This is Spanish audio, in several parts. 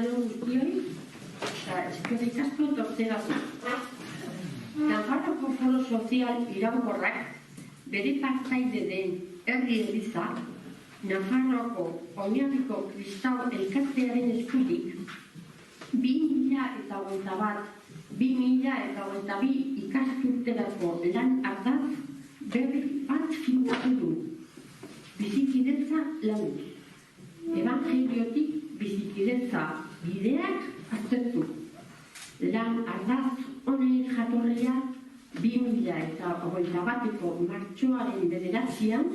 arratsalde guztioi, eta eskerrik asko etortzeagatik. Nafarroko Foro Sozial iraunkorrak bere partaide den Herri Eliza, Nafarroko Oinarriko Kristau elkartearen eskutik 2021-2022 ikasturterako lan ardatz berri bat finkatu du. Bizikidetza lagundu. Evangeliotik bizikidetza bideak aztertu. Lan ardatz honen jatorria 2021ko martxoaren 9an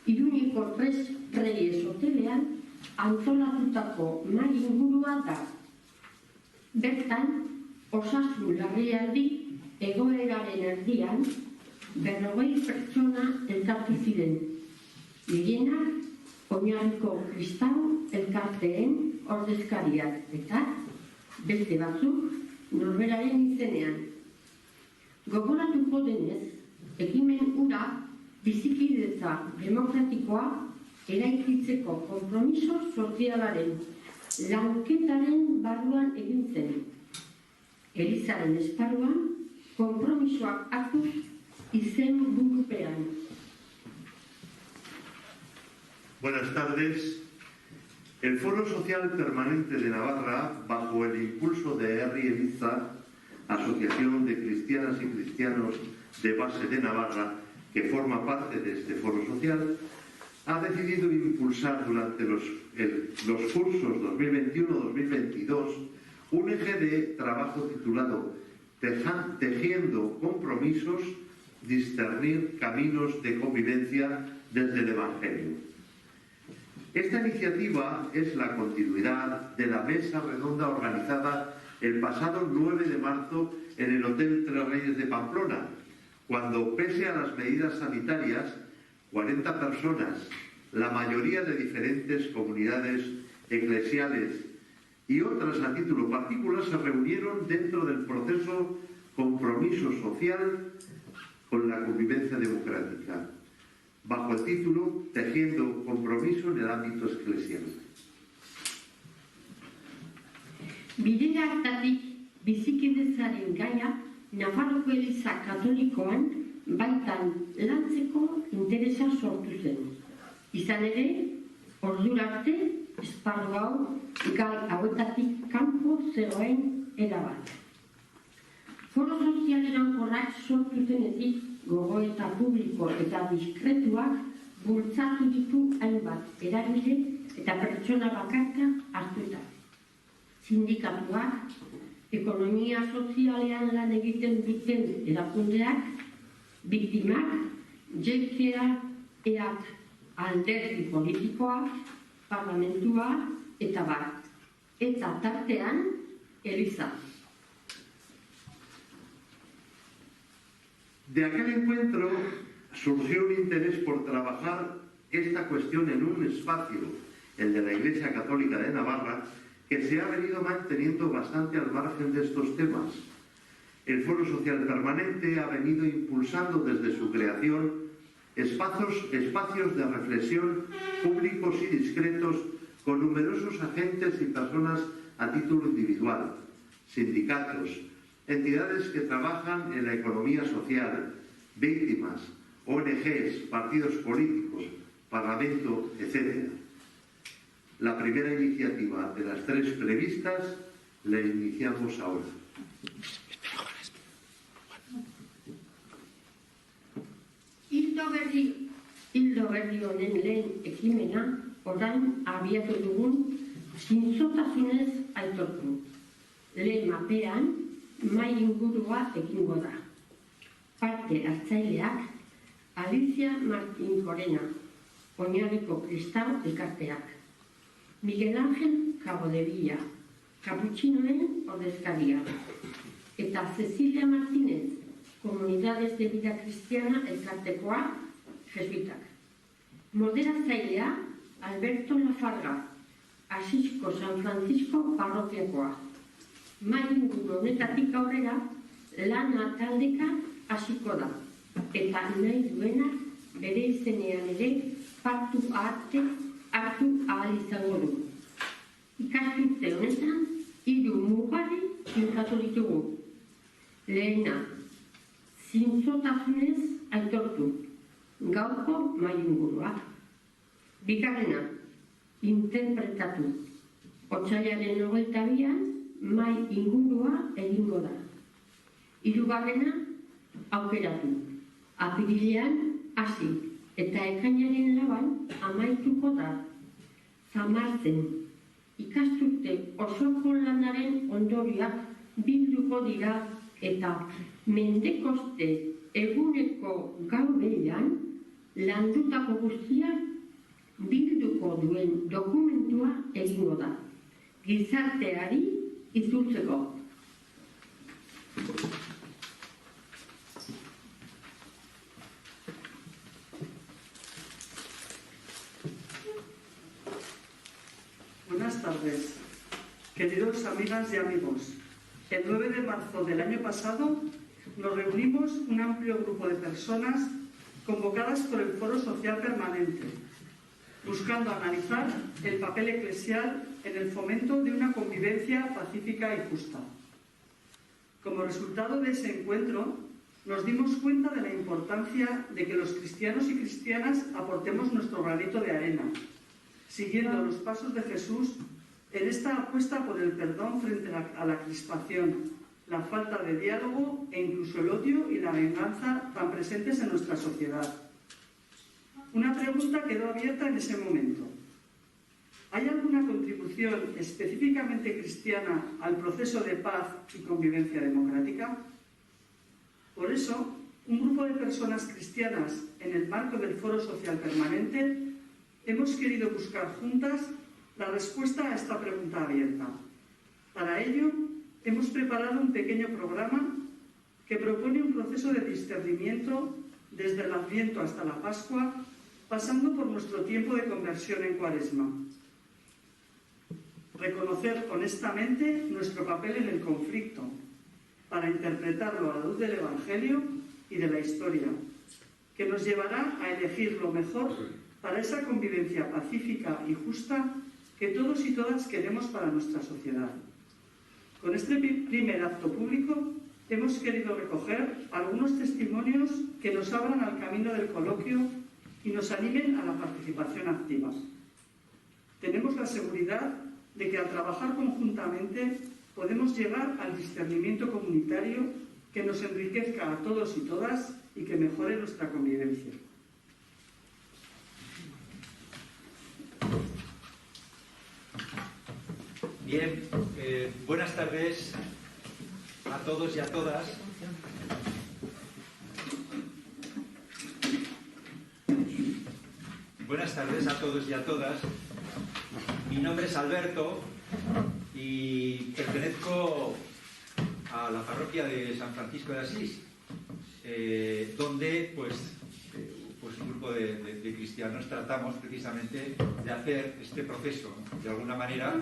Iruniko Tres Reyes hotelean antolatutako mahai ingurua da. Bertan, osasun larrialdi egoeraren erdian 40 pertsona elkartu ziren. Gehienak Oinarriko Kristau elkarteen ordezkariak eta beste batzuk norberaren izenean. Gogoratuko denez, ekimen hura bizikidetza demokratikoa eraikitzeko konpromiso sozialaren lanketaren barruan egin zen. Elizaren esparruan konpromisoak hartu izen burupean. Buenas tardes. El Foro Social Permanente de Navarra, bajo el impulso de Herri Eliza, Asociación de Cristianas y Cristianos de Base de Navarra, que forma parte de este Foro Social, ha decidido impulsar durante los cursos 2021-2022 un eje de trabajo titulado Tejiendo compromisos, discernir caminos de convivencia desde el Evangelio. Esta iniciativa es la continuidad de la mesa redonda organizada el pasado 9 de marzo en el Hotel Tres Reyes de Pamplona, cuando, pese a las medidas sanitarias, 40 personas, la mayoría de diferentes comunidades eclesiales y otras a título particular, se reunieron dentro del proceso Compromiso Social con la Convivencia Democrática, bajo el título Tejiendo compromiso en el ámbito eclesial. Bide hartatik bizikidetzaren gaia Nafarroko Eliza Katolikoan baitan lantzeko interesa sortu zen. Izan ere, ordura arte esparru hau gai hauetatik kanpo zegoen erabat. Foro Sozial iraunkorrak sortu zenetik gogoeta publiko eta diskretuak bultzatu ditu hainbat eragile eta pertsona bakarka hartuta. Sindikatuak, ekonomia sozialean lan egiten duten erakundeak, biktimak, JCA, EAT, alderdi politikoa, parlamentua eta bat. Eta tartean, Eliza. De aquel encuentro surgió un interés por trabajar esta cuestión en un espacio, el de la Iglesia Católica de Navarra, que se ha venido manteniendo bastante al margen de estos temas. El Foro Social Permanente ha venido impulsando desde su creación espacios de reflexión públicos y discretos con numerosos agentes y personas a título individual, sindicatos, entidades que trabajan en la economía social, víctimas, ONGs, partidos políticos, parlamento, etc. La primera iniciativa de las 3 previstas la iniciamos ahora. Hildo berri honen lehen ekimena orain abiatu dugun zintzotasunez aitortu. Lehen mapean mahai ingurua egingo da. Parte hartzaileak Alicia Martín Corena, Oinarriko Kristau elkarteak. Miguel Ángel Cabo de Villa, Kaputxinoen ordezkaria. Eta Cecilia Martínez, Comunidades de Vida Cristiana elkartekoa, jesuitak. Moderatzailea Alberto Lafarga, Asisko San Francisco parrokiakoa. Mahai inguru honetatik aurrera lana taldeka hasiko da. Eta nahi duena bere izenean ere hartu ahal izango du. Ikasturte honetan, 3 mugarri finkatu ditugu. Lehena, zintzotasunez aitortu, gaurko mahai ingurua. Bigarrena, interpretatu, otsailaren 22an mahai ingurua egingo da. Hirugarrena, aukeratu, apirilean hasi eta ekainaren 4an amaituko da. Zamartzen, ikasturte osoko lanaren ondorioak bilduko dira eta mendekoste eguneko gaudean landutako guztiak bilduko duen dokumentua egingo da. Gizarteari itzultzeko. Buenas tardes, queridos amigas y amigos. El 9 de marzo del año pasado nos reunimos un amplio grupo de personas convocadas por el Foro Social Permanente, buscando analizar el papel eclesial en el fomento de una convivencia pacífica y justa. Como resultado de ese encuentro, nos dimos cuenta de la importancia de que los cristianos y cristianas aportemos nuestro granito de arena, siguiendo los pasos de Jesús en esta apuesta por el perdón frente a la crispación, la falta de diálogo e incluso el odio y la venganza tan presentes en nuestra sociedad. Una pregunta quedó abierta en ese momento. ¿Hay alguna contribución específicamente cristiana al proceso de paz y convivencia democrática? Por eso, un grupo de personas cristianas en el marco del Foro Social Permanente hemos querido buscar juntas la respuesta a esta pregunta abierta. Para ello, hemos preparado un pequeño programa que propone un proceso de discernimiento desde el Adviento hasta la Pascua, pasando por nuestro tiempo de conversión en Cuaresma. Reconocer honestamente nuestro papel en el conflicto, para interpretarlo a la luz del Evangelio y de la historia, que nos llevará a elegir lo mejor para esa convivencia pacífica y justa que todos y todas queremos para nuestra sociedad. Con este primer acto público hemos querido recoger algunos testimonios que nos abran al camino del coloquio y nos animen a la participación activa. Tenemos la seguridad de que al trabajar conjuntamente podemos llegar al discernimiento comunitario que nos enriquezca a todos y todas y que mejore nuestra convivencia. Bien, buenas tardes a todos y a todas. Buenas tardes a todos y a todas. Mi nombre es Alberto y pertenezco a la parroquia de San Francisco de Asís, donde pues un grupo de cristianos tratamos precisamente de hacer este proceso, de alguna manera,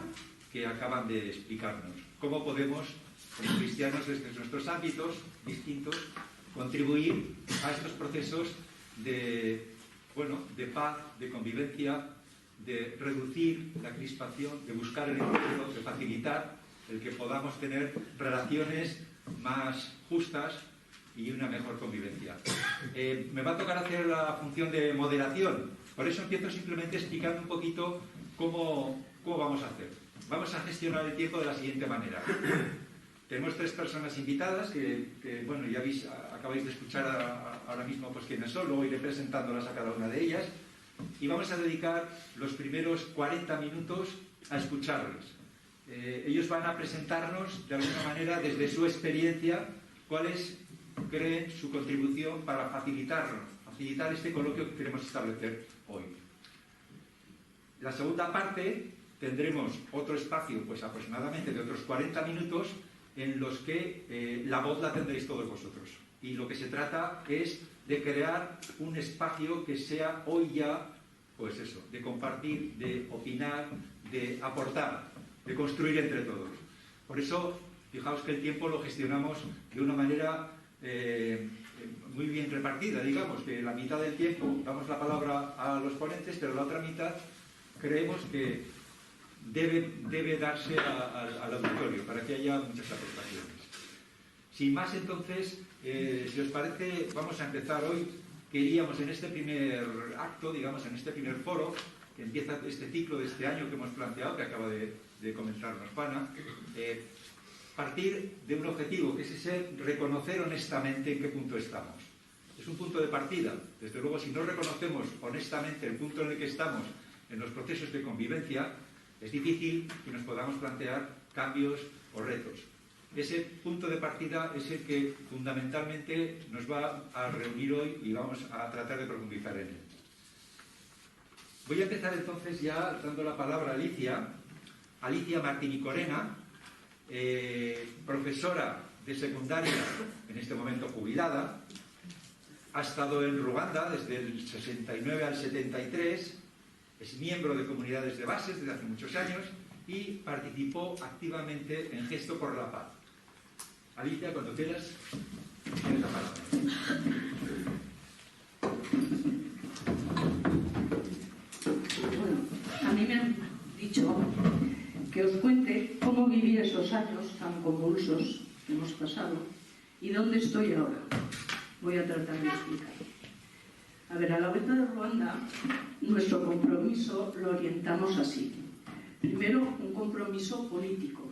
que acaban de explicarnos. ¿Cómo podemos, como cristianos, desde nuestros ámbitos distintos, contribuir a estos procesos de paz, de convivencia, de reducir la crispación, de buscar el encuentro, de facilitar el que podamos tener relaciones más justas y una mejor convivencia? Me va a tocar hacer la función de moderación, por eso empiezo simplemente explicando un poquito cómo vamos a hacer. Vamos a gestionar el tiempo de la siguiente manera. Tenemos 3 personas invitadas que ya acabáis de escuchar ahora mismo pues quiénes son, luego iré presentándolas a cada una de ellas y vamos a dedicar los primeros 40 minutos a escucharles. Ellos van a presentarnos de alguna manera desde su experiencia cuál es, creen, su contribución para facilitar este coloquio que queremos establecer hoy. La segunda parte tendremos otro espacio, pues aproximadamente de otros 40 minutos, en los que la voz la tendréis todos vosotros. Y lo que se trata es de crear un espacio que sea hoy ya, pues eso, de compartir, de opinar, de aportar, de construir entre todos. Por eso, fijaos que el tiempo lo gestionamos de una manera muy bien repartida, digamos, que la mitad del tiempo damos la palabra a los ponentes, pero la otra mitad creemos que debe darse al auditorio para que haya muchas aportaciones. Sin más, entonces, si os parece, vamos a empezar hoy. Queríamos en este primer acto, digamos, en este primer foro, que empieza este ciclo de este año que hemos planteado, que acaba de comenzarnos Pana, partir de un objetivo, que es ese reconocer honestamente en qué punto estamos. Es un punto de partida. Desde luego, si no reconocemos honestamente el punto en el que estamos en los procesos de convivencia, es difícil que nos podamos plantear cambios o retos. Ese punto de partida es el que fundamentalmente nos va a reunir hoy y vamos a tratar de profundizar en él. Voy a empezar entonces ya dando la palabra a Alicia Martini Corena, profesora de secundaria, en este momento jubilada. Ha estado en Ruanda desde el 69 al 73, es miembro de comunidades de bases desde hace muchos años y participó activamente en Gesto por la Paz. Alicia, cuando quieras, tienes la palabra. Bueno, a mí me han dicho que os cuente cómo viví esos años tan convulsos que hemos pasado y dónde estoy ahora. Voy a tratar de explicar. A ver, a la vuelta de Ruanda, nuestro compromiso lo orientamos así. Primero, un compromiso político.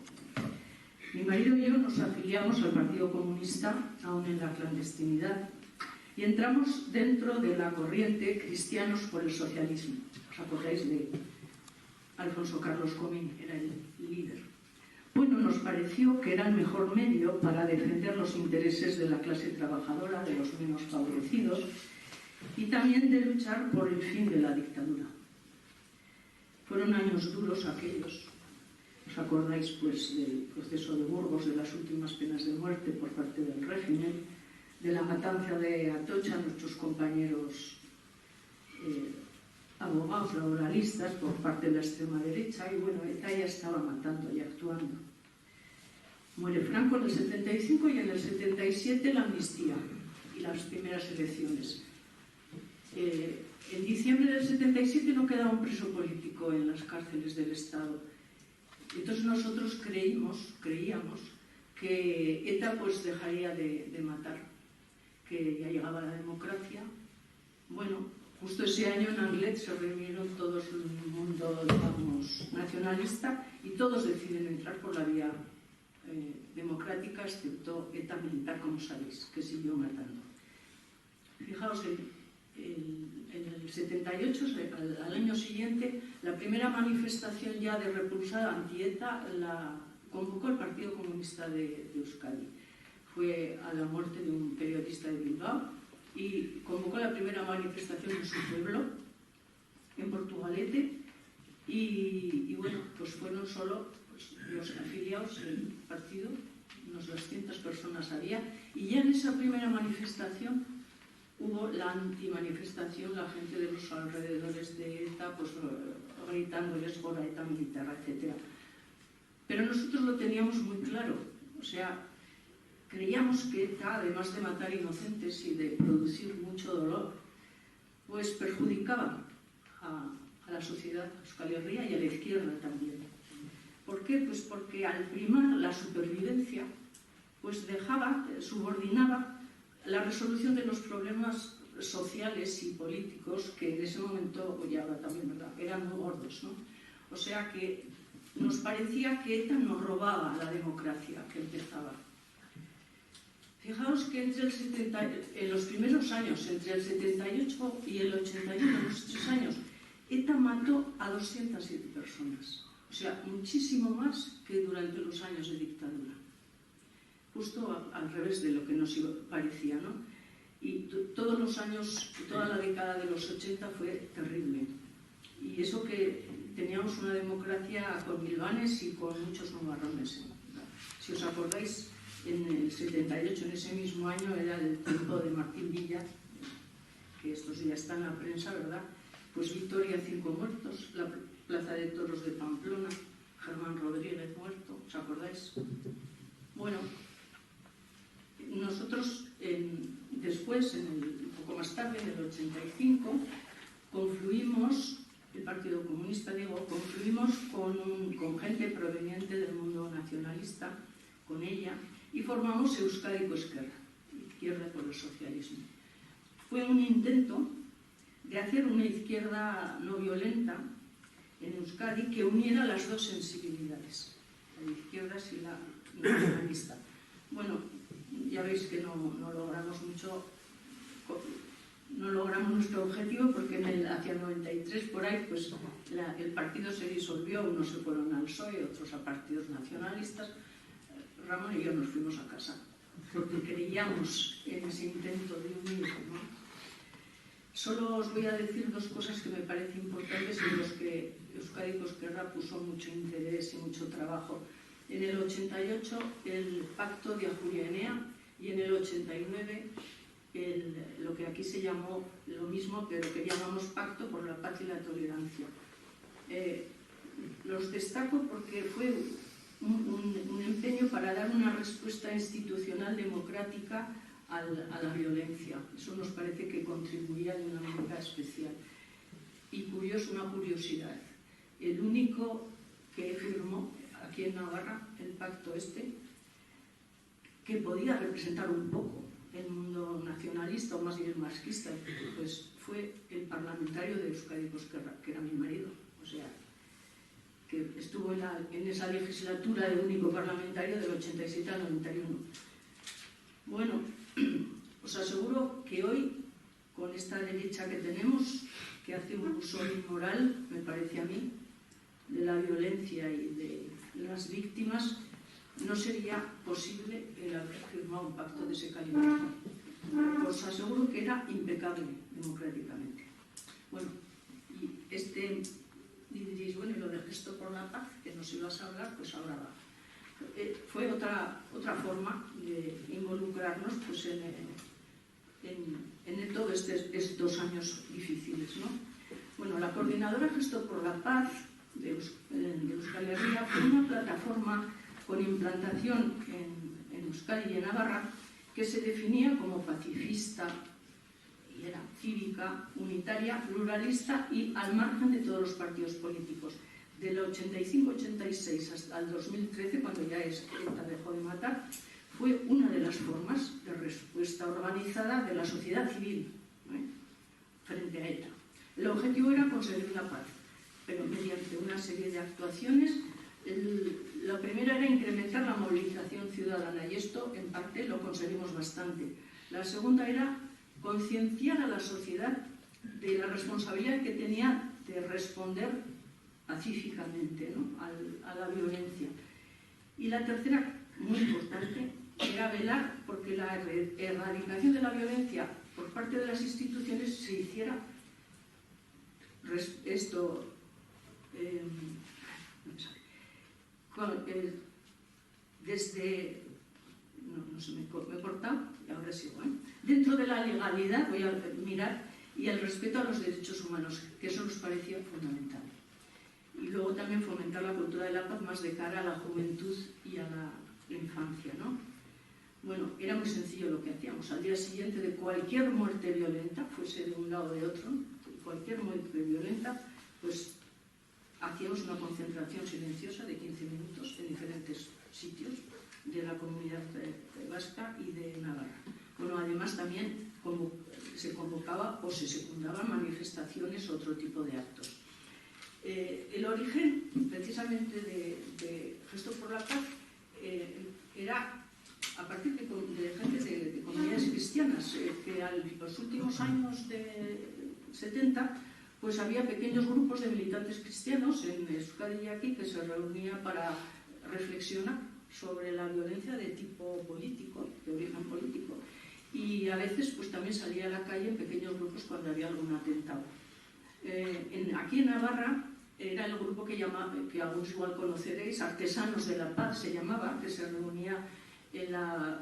Mi marido y yo nos afiliamos al Partido Comunista, aún en la clandestinidad, y entramos dentro de la corriente Cristianos por el Socialismo. ¿Os acordáis de Alfonso Carlos Comín? Era el líder. Bueno, nos pareció que era el mejor medio para defender los intereses de la clase trabajadora, de los menos favorecidos, y también de luchar por el fin de la dictadura. Fueron años duros aquellos. ¿Os acordáis, pues, del proceso de Burgos, de las últimas penas de muerte por parte del régimen, de la matanza de Atocha, nuestros compañeros abogados laboralistas por parte de la extrema derecha? Y bueno, ETA ya estaba matando y actuando. Muere Franco en el 75 y en el 77 la amnistía y las primeras elecciones. En diciembre del 77 no quedaba un preso político en las cárceles del Estado. Entonces nosotros creíamos que ETA pues dejaría de matar, que ya llegaba la democracia. Bueno, justo ese año en Anglet se reunieron todos el mundo, digamos, nacionalista, y todos deciden entrar por la vía democrática, excepto ETA militar, como sabéis, que siguió matando. Fijaos, en el 78, al año siguiente, la primera manifestación ya de repulsa anti-ETA la convocó el Partido Comunista de Euskadi. Fue a la muerte de un periodista de Bilbao y convocó la primera manifestación en su pueblo, en Portugalete, y bueno, pues fueron solo los afiliados del partido, unas 200 personas había, y ya en esa primera manifestación hubo la antimanifestación, la gente de los alrededores de ETA, pues gritándoles por ETA militar, etc. Pero nosotros lo teníamos muy claro, o sea, creíamos que ETA, además de matar inocentes y de producir mucho dolor, pues perjudicaba a la sociedad, a Euskal Herria y a la izquierda también. ¿Por qué? Pues porque al primar la supervivencia, pues subordinaba la resolución de los problemas sociales y políticos que en ese momento, y ahora también, ¿verdad?, eran muy gordos, ¿no? O sea que nos parecía que ETA nos robaba la democracia que empezaba. Fijaos que en los primeros años, entre el 78 y el 81, en los 3 años, ETA mató a 207 personas. O sea, muchísimo más que durante los años de dictadura. Justo al revés de lo que nos parecía, ¿no? Y todos los años, toda la década de los 80 fue terrible. Y eso que teníamos una democracia con milbanes y con muchos nubarrones. Si os acordáis, en el 78, en ese mismo año, era el tiempo de Martín Villa, que estos días está en la prensa, ¿verdad? Pues Vitoria, 5 muertos, la Plaza de Toros de Pamplona, Germán Rodríguez muerto, ¿os acordáis? Bueno, nosotros después, un poco más tarde, en el 85, confluimos el Partido Comunista, digo, confluimos con gente proveniente del mundo nacionalista, con ella, y formamos Euskadiko Ezkerra, Izquierda por el Socialismo. Fue un intento de hacer una izquierda no violenta en Euskadi que uniera las dos sensibilidades, la de izquierdas y la nacionalista. Bueno, ya veis que no logramos mucho, no logramos nuestro objetivo porque hacia el 93 por ahí pues el partido se disolvió, unos se fueron al PSOE, otros a partidos nacionalistas. Ramón y yo nos fuimos a casa porque creíamos en ese intento de unir, ¿no? Solo os voy a decir dos cosas que me parecen importantes en los que Euskadiko Ezkerra puso mucho interés y mucho trabajo. En el 88 el pacto de Ajuria Enea y en el 89 lo que aquí se llamó lo mismo, pero que llamamos Pacto por la Paz y la Tolerancia. Los destaco porque fue un empeño para dar una respuesta institucional democrática a la violencia. Eso nos parece que contribuía de una manera especial. Y una curiosidad, el único que firmó aquí en Navarra el pacto que podía representar un poco el mundo nacionalista o más bien marxista, pues fue el parlamentario de Euskadiko Ezkerra, que era mi marido, o sea, que estuvo en esa legislatura de único parlamentario del 87 al 91. Bueno, os aseguro que hoy, con esta derecha que tenemos, que hace un uso inmoral, me parece a mí, de la violencia y de las víctimas, no sería posible el haber firmado un pacto de ese calibre. Os aseguro que era impecable democráticamente. Bueno, y diréis, bueno, y lo de Gesto por la Paz, que nos ibas a hablar, pues ahora va. Fue otra forma de involucrarnos pues, en todos estos años difíciles, ¿no? Bueno, la coordinadora Gesto por la Paz de Euskal Herria fue una plataforma con implantación en Euskadi y en Navarra que se definía como pacifista, y era cívica, unitaria, pluralista y al margen de todos los partidos políticos. Del 85-86 hasta el 2013, cuando ya ETA dejó de matar, fue una de las formas de respuesta organizada de la sociedad civil frente a ETA. El objetivo era conseguir la paz, pero mediante una serie de actuaciones. La primera era incrementar la movilización ciudadana y esto en parte lo conseguimos bastante. La segunda era concienciar a la sociedad de la responsabilidad que tenía de responder pacíficamente, ¿no?, a la violencia. Y la tercera, muy importante, era velar porque la erradicación de la violencia por parte de las instituciones se hiciera desde, me he cortado y ahora sigo, dentro de la legalidad, voy a mirar, y el respeto a los derechos humanos, que eso nos parecía fundamental. Y luego también fomentar la cultura de la paz más de cara a la juventud y a la infancia, ¿no? Bueno, era muy sencillo lo que hacíamos. Al día siguiente de cualquier muerte violenta, fuese de un lado o de otro, cualquier muerte violenta, pues hacíamos una concentración silenciosa de 15 minutos en diferentes sitios de la comunidad vasca y de Navarra. Bueno, además también se convocaba o se secundaban manifestaciones o otro tipo de actos. El origen, precisamente, de Gesto por la Paz era a partir de gente de comunidades cristianas, que en los últimos años de 70 pues había pequeños grupos de militantes cristianos en Euskadi y aquí que se reunían para reflexionar sobre la violencia de tipo político, de origen político, y a veces pues también salía a la calle en pequeños grupos cuando había algún atentado. Aquí en Navarra era el grupo que algunos igual conoceréis, Artesanos de la Paz se llamaba, que se reunía en la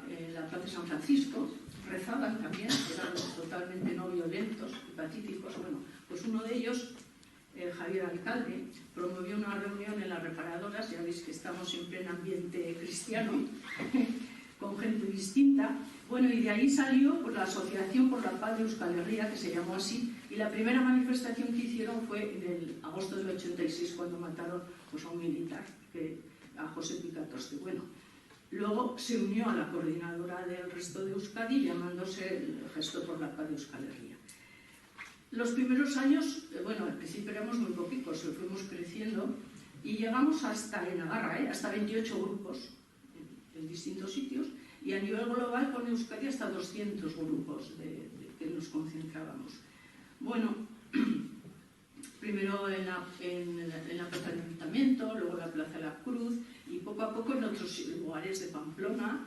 Plaza de San Francisco, rezaban también, eran totalmente no violentos y pacíficos. Bueno, pues uno de ellos, Javier Alcalde, promovió una reunión en las reparadoras, ya veis que estamos siempre en ambiente cristiano, con gente distinta. Bueno, y de ahí salió pues, la Asociación por la Paz de Euskal Herria, que se llamó así, y la primera manifestación que hicieron fue en el agosto del 86, cuando mataron pues, a un militar, a José Picatoste. Bueno, luego se unió a la coordinadora del resto de Euskadi, llamándose el Gesto por la Paz de Euskal Herria. Los primeros años, bueno, al principio éramos muy poquitos, fuimos creciendo y llegamos hasta en Navarra, hasta 28 grupos en distintos sitios, y a nivel global con Euskadi hasta 200 grupos que nos concentrábamos. Bueno, primero en la Plaza del Ayuntamiento, luego en la Plaza de la Cruz y poco a poco en otros lugares de Pamplona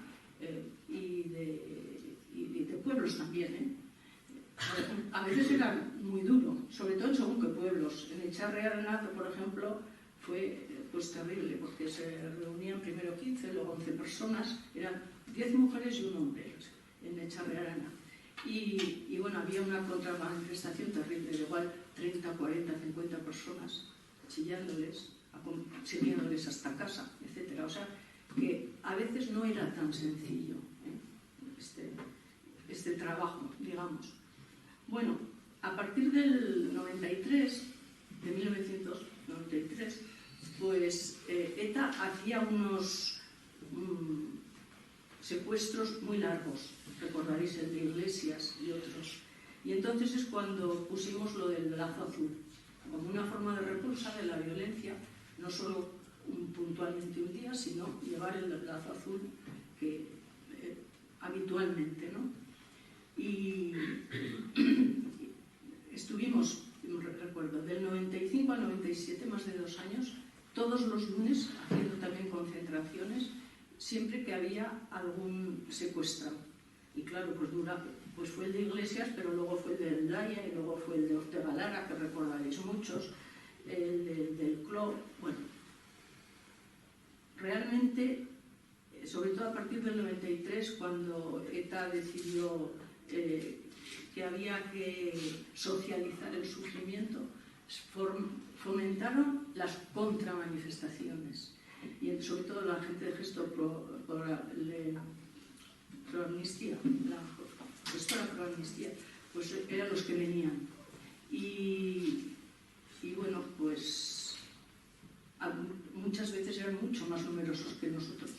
y de pueblos también. A veces era muy duro, sobre todo según qué pueblos. En Etxarri-Aranaz, por ejemplo, fue pues terrible, porque se reunían primero 15, luego 11 personas, eran 10 mujeres y un hombre en Etxarri-Aranaz. Y bueno, había una contramanifestación terrible, de igual 30, 40, 50 personas chillándoles, siguiéndoles hasta casa, etc. O sea, que a veces no era tan sencillo este trabajo, digamos. Bueno, a partir del 93, de 1993, pues ETA hacía unos secuestros muy largos, recordaréis el de Iglesias y otros. Y entonces es cuando pusimos lo del lazo azul, como una forma de repulsa de la violencia, no solo puntualmente un día, sino llevar el lazo azul que habitualmente, ¿no? Y estuvimos, recuerdo, del 95 al 97, más de 2 años, todos los lunes haciendo también concentraciones, siempre que había algún secuestrado. Y claro, pues fue el de Iglesias, pero luego fue el de Endaya y luego fue el de Ortega Lara, que recordaréis muchos, el del Cló. Bueno, realmente, sobre todo a partir del 93, cuando ETA decidió que había que socializar el sufrimiento, fomentaron las contramanifestaciones. Y sobre todo la gente de Gesto por Amnistía, la gestora pro Amnistía, pues eran los que venían. Y bueno, pues muchas veces eran mucho más numerosos que nosotros.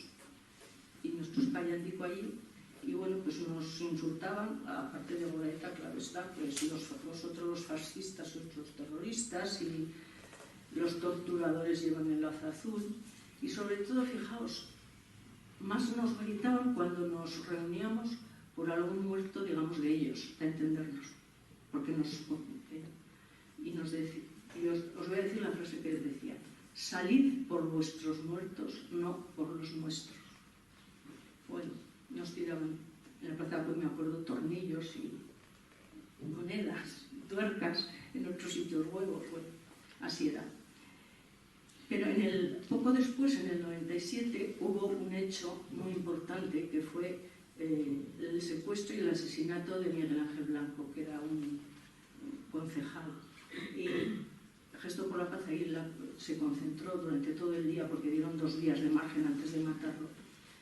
Y nuestros callandico allí, y bueno, pues nos insultaban, aparte de Goraeta, claro está, pues vosotros los fascistas, otros terroristas, y los torturadores llevan el lazo azul. Y sobre todo, fijaos, más nos gritaban cuando nos reuníamos por algún muerto, digamos, de ellos, para entendernos. Porque os voy a decir la frase que les decía: salid por vuestros muertos, no por los nuestros. Bueno, nos tiraban en la plaza, pues me acuerdo, tornillos y monedas, tuercas, en otros sitios huevos, bueno, así era. Pero poco después, en el 97, hubo un hecho muy importante que fue el secuestro y el asesinato de Miguel Ángel Blanco, que era un concejal. Y Gesto por la Paz ahí se concentró durante todo el día, porque dieron 2 días de margen antes de matarlo,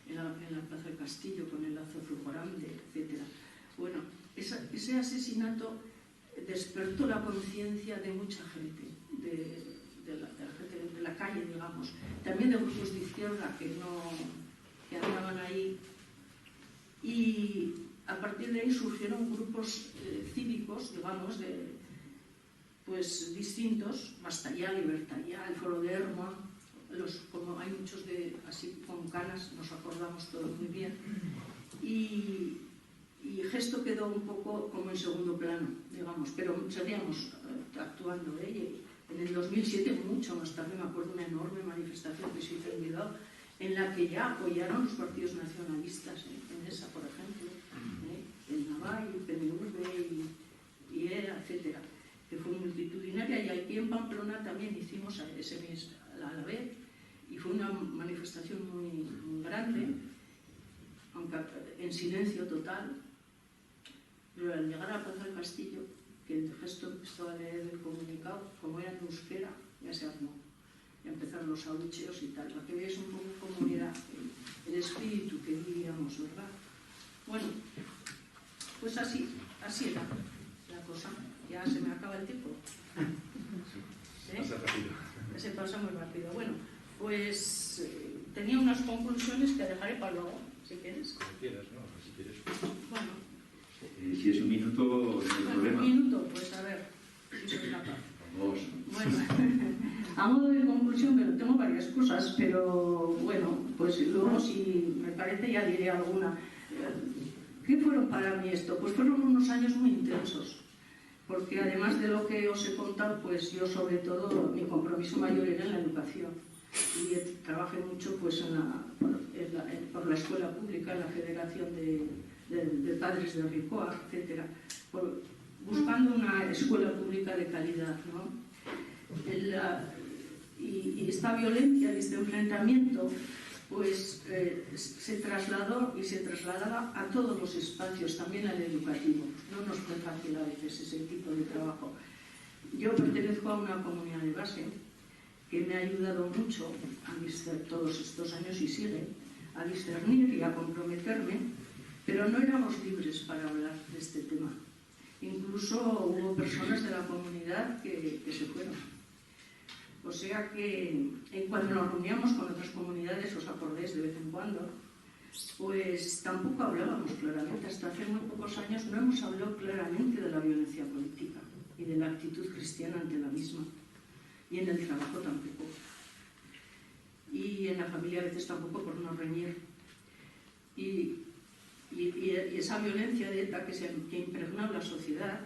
en la Plaza del Castillo, con el lazo azul grande, etc. Bueno, ese asesinato despertó la conciencia de mucha gente, de la gente de la calle, digamos, también de grupos de izquierda que andaban ahí, y a partir de ahí surgieron grupos cívicos, digamos, pues distintos, Basta Ya, Libertad Ya, el Foro de Hermoa, como hay muchos así con canas, nos acordamos todos muy bien, y Gesto quedó un poco como en segundo plano, digamos, pero seguíamos actuando. En el 2007, mucho más tarde, me acuerdo una enorme manifestación que se hizo en Bilbao, en la que ya apoyaron los partidos nacionalistas, en esa, por ejemplo, el Navai, el PNV y ERA, etc., que fue multitudinaria. Y aquí en Pamplona también hicimos a la vez, y fue una manifestación muy, muy grande, aunque en silencio total. Pero al llegar a la Plaza del Castillo, que el Gesto empezó a leer el comunicado, como era en euskera, ya se armó. Ya empezaron los abucheos y tal. Para que veáis un poco cómo era el espíritu que diríamos, ¿verdad? Bueno, pues así era la cosa. Ya se me acaba el tiempo. Pasa rápido. Se pasa muy rápido. Bueno, pues tenía unas conclusiones que dejaré para luego, si quieres. Como quieras, ¿no? Si quieres. Bueno. Si es un minuto, no hay problema. Un minuto, pues a ver, si soy capaz. Vamos. Bueno, a modo de conclusión, pero tengo varias cosas, pero bueno, pues luego si me parece ya diré alguna. ¿Qué fueron para mí esto? Pues fueron unos años muy intensos, porque además de lo que os he contado, pues yo sobre todo mi compromiso mayor era en la educación y trabajé mucho pues por la escuela pública, en la Federación de Padres de Ricoa, etcétera, buscando una escuela pública de calidad, ¿no? Y esta violencia, este enfrentamiento, pues se trasladó y se trasladaba a todos los espacios, también al educativo. No nos fue fácil a veces ese tipo de trabajo. Yo pertenezco a una comunidad de base que me ha ayudado mucho todos estos años y sigue a discernir y a comprometerme, pero no éramos libres para hablar de este tema. Incluso hubo personas de la comunidad que se fueron. O sea que cuando nos reuníamos con otras comunidades, os acordéis de vez en cuando, pues tampoco hablábamos claramente. Hasta hace muy pocos años no hemos hablado claramente de la violencia política y de la actitud cristiana ante la misma. Y en el trabajo tampoco. Y en la familia a veces tampoco, por no reñir. Y esa violencia de ETA que impregnó la sociedad,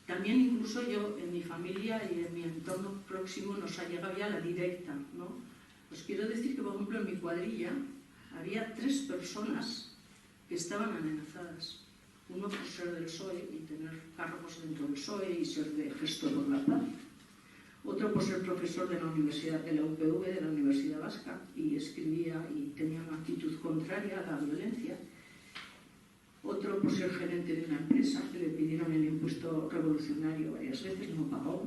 también incluso yo, en mi familia y en mi entorno próximo, nos ha llegado ya la directa, ¿no? Os quiero decir que, por ejemplo, en mi cuadrilla había 3 personas que estaban amenazadas. Uno por ser del PSOE y tener cargos dentro del PSOE y ser de Gesto por la Paz. Otro por ser profesor de la Universidad de la UPV, de la Universidad Vasca, y escribía y tenía una actitud contraria a la violencia. Otro por ser gerente de una empresa, que le pidieron el impuesto revolucionario varias veces, no pagó,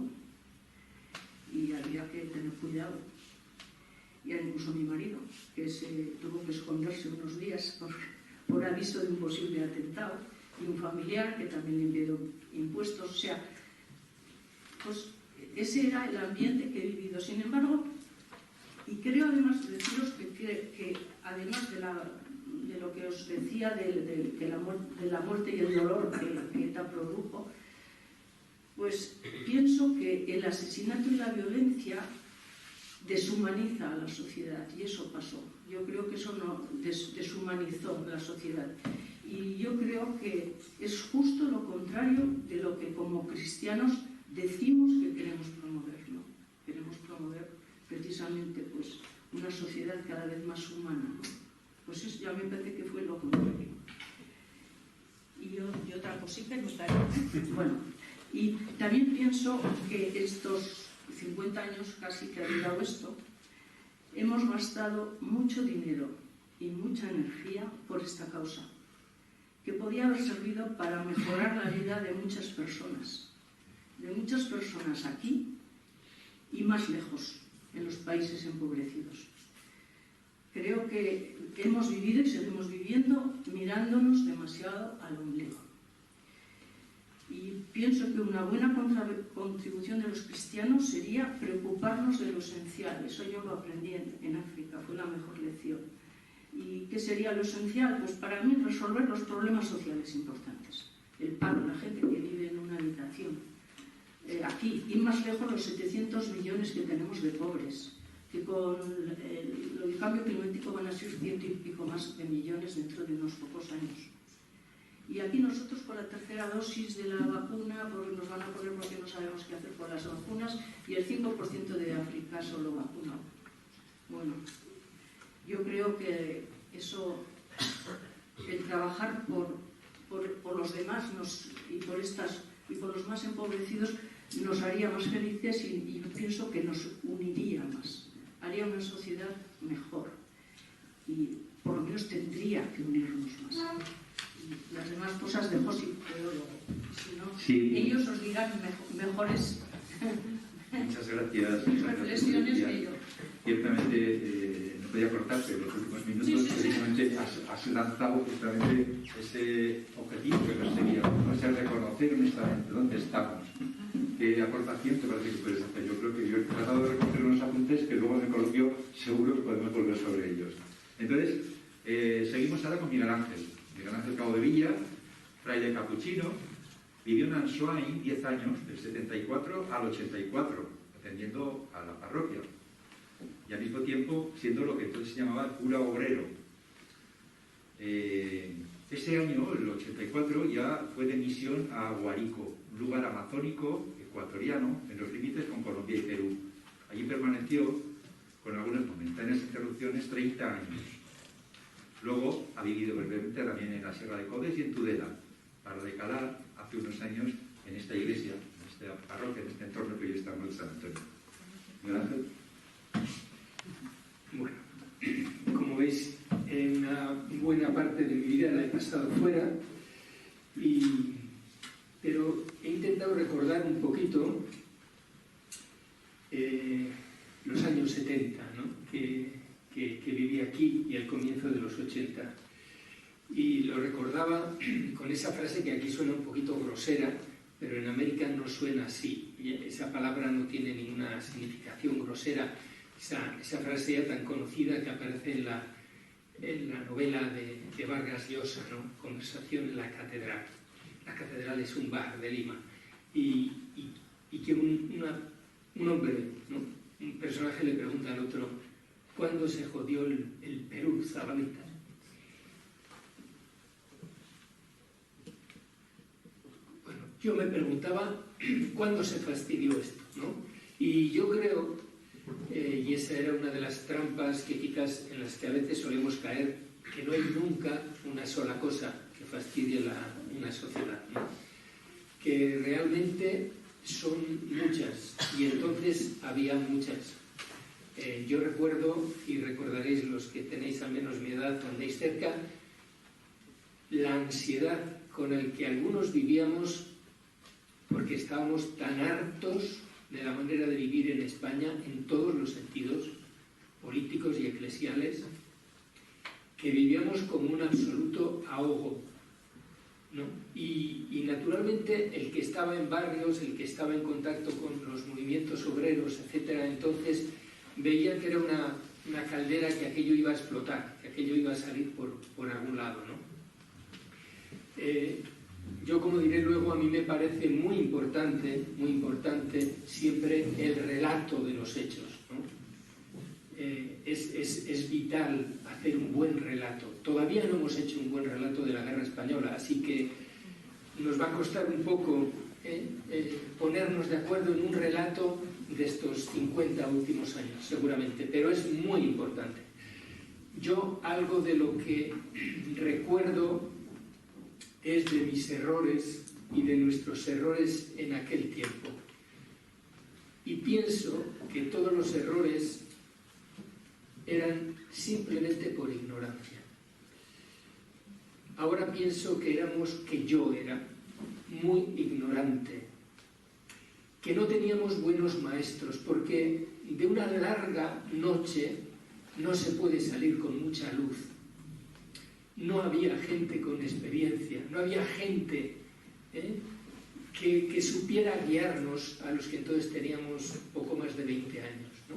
y había que tener cuidado. Y incluso mi marido, que tuvo que esconderse unos días por aviso de un posible atentado, y un familiar que también le envió impuestos. O sea, pues ese era el ambiente que he vivido. Sin embargo, y creo además deciros que además de lo que os decía de la muerte y el dolor que ETA produjo, pues pienso que el asesinato y la violencia deshumaniza a la sociedad, y eso pasó. Yo creo que eso no deshumanizó la sociedad. Y yo creo que es justo lo contrario de lo que como cristianos decimos que queremos promover, ¿no? Queremos promover precisamente pues, una sociedad cada vez más humana, ¿no? Pues eso ya me parece que fue lo contrario. Y otra cosita y me cae. Bueno, y también pienso que estos 50 años casi que ha durado esto, hemos gastado mucho dinero y mucha energía por esta causa, que podía haber servido para mejorar la vida de muchas personas aquí y más lejos, en los países empobrecidos. Creo que hemos vivido y seguimos viviendo mirándonos demasiado al ombligo. Y pienso que una buena contribución de los cristianos sería preocuparnos de lo esencial. Eso yo lo aprendí en África, fue la mejor lección. ¿Y qué sería lo esencial? Pues para mí resolver los problemas sociales importantes. El paro, la gente que vive en una habitación. Aquí, y más lejos, los 700 millones que tenemos de pobres, que con el cambio climático van a ser 100 y pico más de millones dentro de unos pocos años. Y aquí nosotros con la tercera dosis de la vacuna, pues nos van a poner porque no sabemos qué hacer con las vacunas, y el 5% de África solo vacunado. Bueno, yo creo que eso, el trabajar por los demás y por los más empobrecidos, nos haría más felices y pienso que nos uniría más, haría una sociedad mejor y por lo menos tendría que unirnos más. Y las demás cosas dejo si puedo luego, si no, sí. Ellos os dirán mejores Muchas gracias. reflexiones que yo. Ciertamente voy a cortar, pero en los últimos minutos precisamente has lanzado justamente ese objetivo que perseguíamos, ¿no? Es reconocer honestamente dónde estamos. ¿Qué aportación te parece que puedes hacer? Yo creo que yo he tratado de recoger unos apuntes que luego me coloquio, seguro que podemos volver sobre ellos. Entonces, seguimos ahora con Miguel Ángel. Miguel Ángel Cabo de Villa, fraile capuchino, vivió en Ansoain 10 años, del 74 al 84, atendiendo a la parroquia. Y al mismo tiempo siendo lo que entonces se llamaba cura obrero. Ese año, el 84, ya fue de misión a Guárico, un lugar amazónico, ecuatoriano, en los límites con Colombia y Perú. Allí permaneció, con algunas momentáneas interrupciones, 30 años. Luego ha vivido brevemente también en la Sierra de Codes y en Tudela, para decalar hace unos años en esta iglesia, en esta parroquia, en este entorno que hoy estamos en San Antonio. Miguel Ángel. Bueno, como veis, en una buena parte de mi vida la he pasado fuera, pero he intentado recordar un poquito los años 70, ¿no? que viví aquí y el comienzo de los 80. Y lo recordaba con esa frase que aquí suena un poquito grosera, pero en América no suena así. Esa palabra no tiene ninguna significación grosera. Esa frase ya tan conocida que aparece en la novela de Vargas Llosa, ¿no? Conversación en la catedral. La catedral es un bar de Lima. Y que un hombre, ¿no? Un personaje le pregunta al otro: ¿cuándo se jodió el Perú, Zabalita? Bueno, yo me preguntaba cuándo se fastidió esto, ¿no? Y yo creo, y esa era una de las trampas que quizás en las que a veces solemos caer, que no hay nunca una sola cosa que fastidie una sociedad, ¿no? Que realmente son muchas, y entonces había muchas. Yo recuerdo, y recordaréis los que tenéis al menos mi edad o andéis cerca, la ansiedad con la que algunos vivíamos porque estábamos tan hartos de la manera de vivir en España en todos los sentidos, políticos y eclesiales, que vivíamos como un absoluto ahogo, ¿no? Y naturalmente el que estaba en barrios, el que estaba en contacto con los movimientos obreros, etcétera, entonces veía que era una caldera, que aquello iba a explotar, que aquello iba a salir por algún lado, ¿no? Yo, como diré luego, a mí me parece muy importante siempre el relato de los hechos, ¿no? Es vital hacer un buen relato. Todavía no hemos hecho un buen relato de la guerra española, así que nos va a costar un poco ponernos de acuerdo en un relato de estos 50 últimos años, seguramente, pero es muy importante. Yo algo de lo que recuerdo es de mis errores y de nuestros errores en aquel tiempo. Y pienso que todos los errores eran simplemente por ignorancia. Ahora pienso que yo era muy ignorante, que no teníamos buenos maestros, porque de una larga noche no se puede salir con mucha luz. No había gente con experiencia, no había gente que supiera guiarnos a los que entonces teníamos poco más de 20 años, ¿no?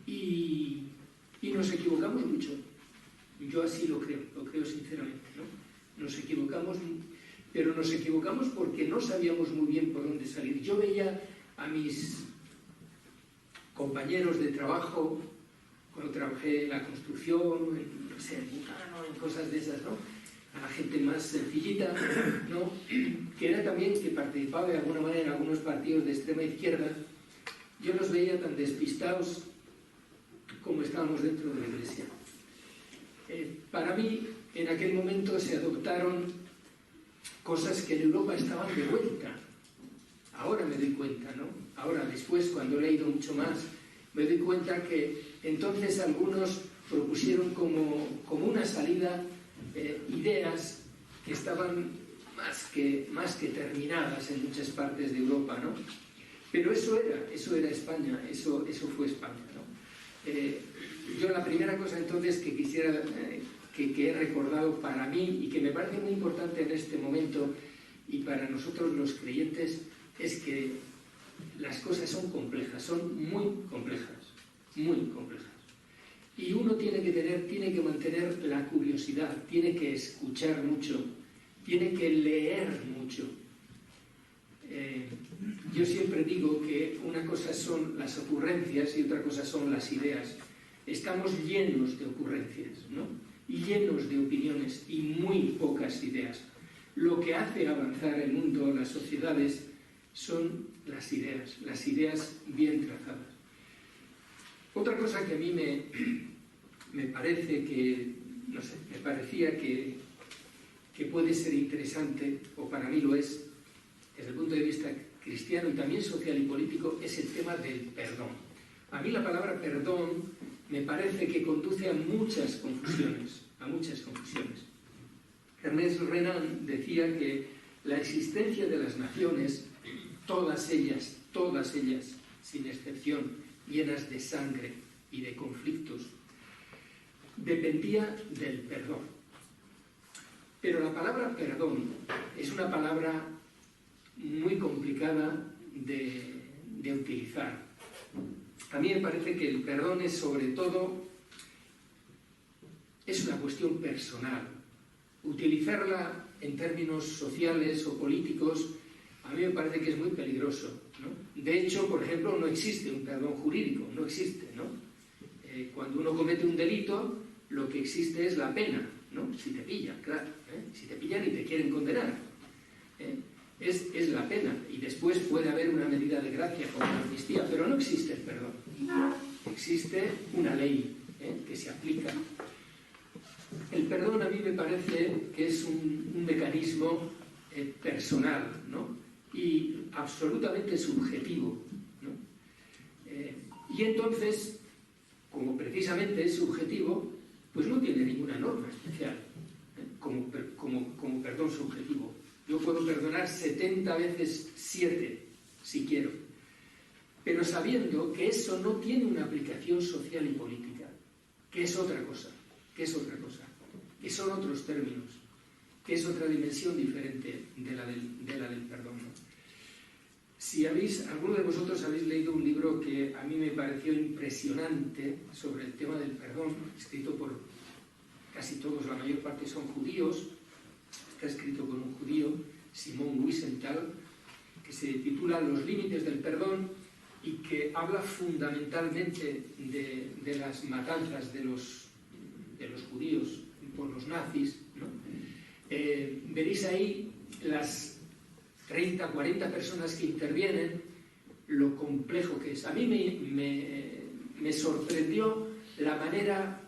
Y nos equivocamos mucho. Yo así lo creo sinceramente, ¿no? Nos equivocamos, pero nos equivocamos porque no sabíamos muy bien por dónde salir. Yo veía a mis compañeros de trabajo, cuando trabajé en la construcción, en cosas de esas, ¿no? A la gente más sencillita, ¿no? Que era también que participaba de alguna manera en algunos partidos de extrema izquierda. Yo los veía tan despistados como estábamos dentro de la iglesia. Para mí, en aquel momento se adoptaron cosas que en Europa estaban de vuelta. Ahora me doy cuenta, ¿no? Ahora, después, cuando he leído mucho más, me doy cuenta que entonces algunos propusieron como una salida ideas que estaban más que terminadas en muchas partes de Europa, ¿no? Pero eso era España, eso fue España, ¿no? yo la primera cosa entonces que quisiera, que he recordado para mí y que me parece muy importante en este momento y para nosotros los creyentes, es que las cosas son complejas, son muy complejas, muy complejas. Y uno tiene que mantener la curiosidad, tiene que escuchar mucho, tiene que leer mucho. Yo siempre digo que una cosa son las ocurrencias y otra cosa son las ideas. Estamos llenos de ocurrencias, ¿no? Y llenos de opiniones y muy pocas ideas. Lo que hace avanzar el mundo, las sociedades, son las ideas bien trazadas. Otra cosa que a mí me parece que, no sé, me parecía que puede ser interesante, o para mí lo es, desde el punto de vista cristiano y también social y político, es el tema del perdón. A mí la palabra perdón me parece que conduce a muchas confusiones, Ernest Renan decía que la existencia de las naciones, todas ellas, sin excepción, llenas de sangre y de conflictos, dependía del perdón. Pero la palabra perdón es una palabra muy complicada de utilizar. A mí me parece que el perdón es sobre todo, es una cuestión personal. Utilizarla en términos sociales o políticos a mí me parece que es muy peligroso, ¿no? De hecho, por ejemplo, no existe un perdón jurídico, no existe, ¿no? Cuando uno comete un delito, lo que existe es la pena, ¿no? Si te pillan, claro, si te pillan y te quieren condenar, es la pena, y después puede haber una medida de gracia como la amnistía, pero no existe el perdón. Existe una ley que se aplica. El perdón a mí me parece que es un mecanismo personal, ¿no? Y absolutamente subjetivo, ¿no? Y entonces, como precisamente es subjetivo, pues no tiene ninguna norma especial como perdón subjetivo. Yo puedo perdonar 70 veces 7, si quiero, pero sabiendo que eso no tiene una aplicación social y política, que es otra cosa, que son otros términos, que es otra dimensión diferente de la del perdón, ¿no? Si alguno de vosotros habéis leído un libro que a mí me pareció impresionante sobre el tema del perdón, escrito por casi todos, la mayor parte son judíos, está escrito por un judío, Simón Wiesenthal, que se titula Los límites del perdón y que habla fundamentalmente de las matanzas de los judíos por los nazis, ¿no? Veréis ahí las 30, 40 personas que intervienen, lo complejo que es. A mí me sorprendió la manera.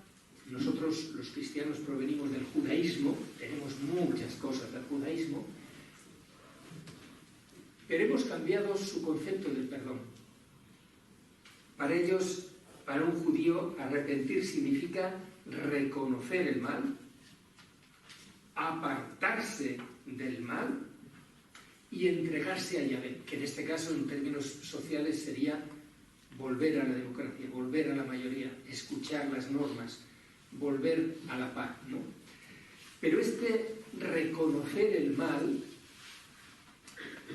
Nosotros los cristianos provenimos del judaísmo, tenemos muchas cosas del judaísmo, pero hemos cambiado su concepto del perdón. Para ellos, para un judío, arrepentir significa reconocer el mal, apartarse del mal y entregarse a Yahvé, que en este caso, en términos sociales, sería volver a la democracia, volver a la mayoría, escuchar las normas, volver a la paz, ¿no? Pero este reconocer el mal,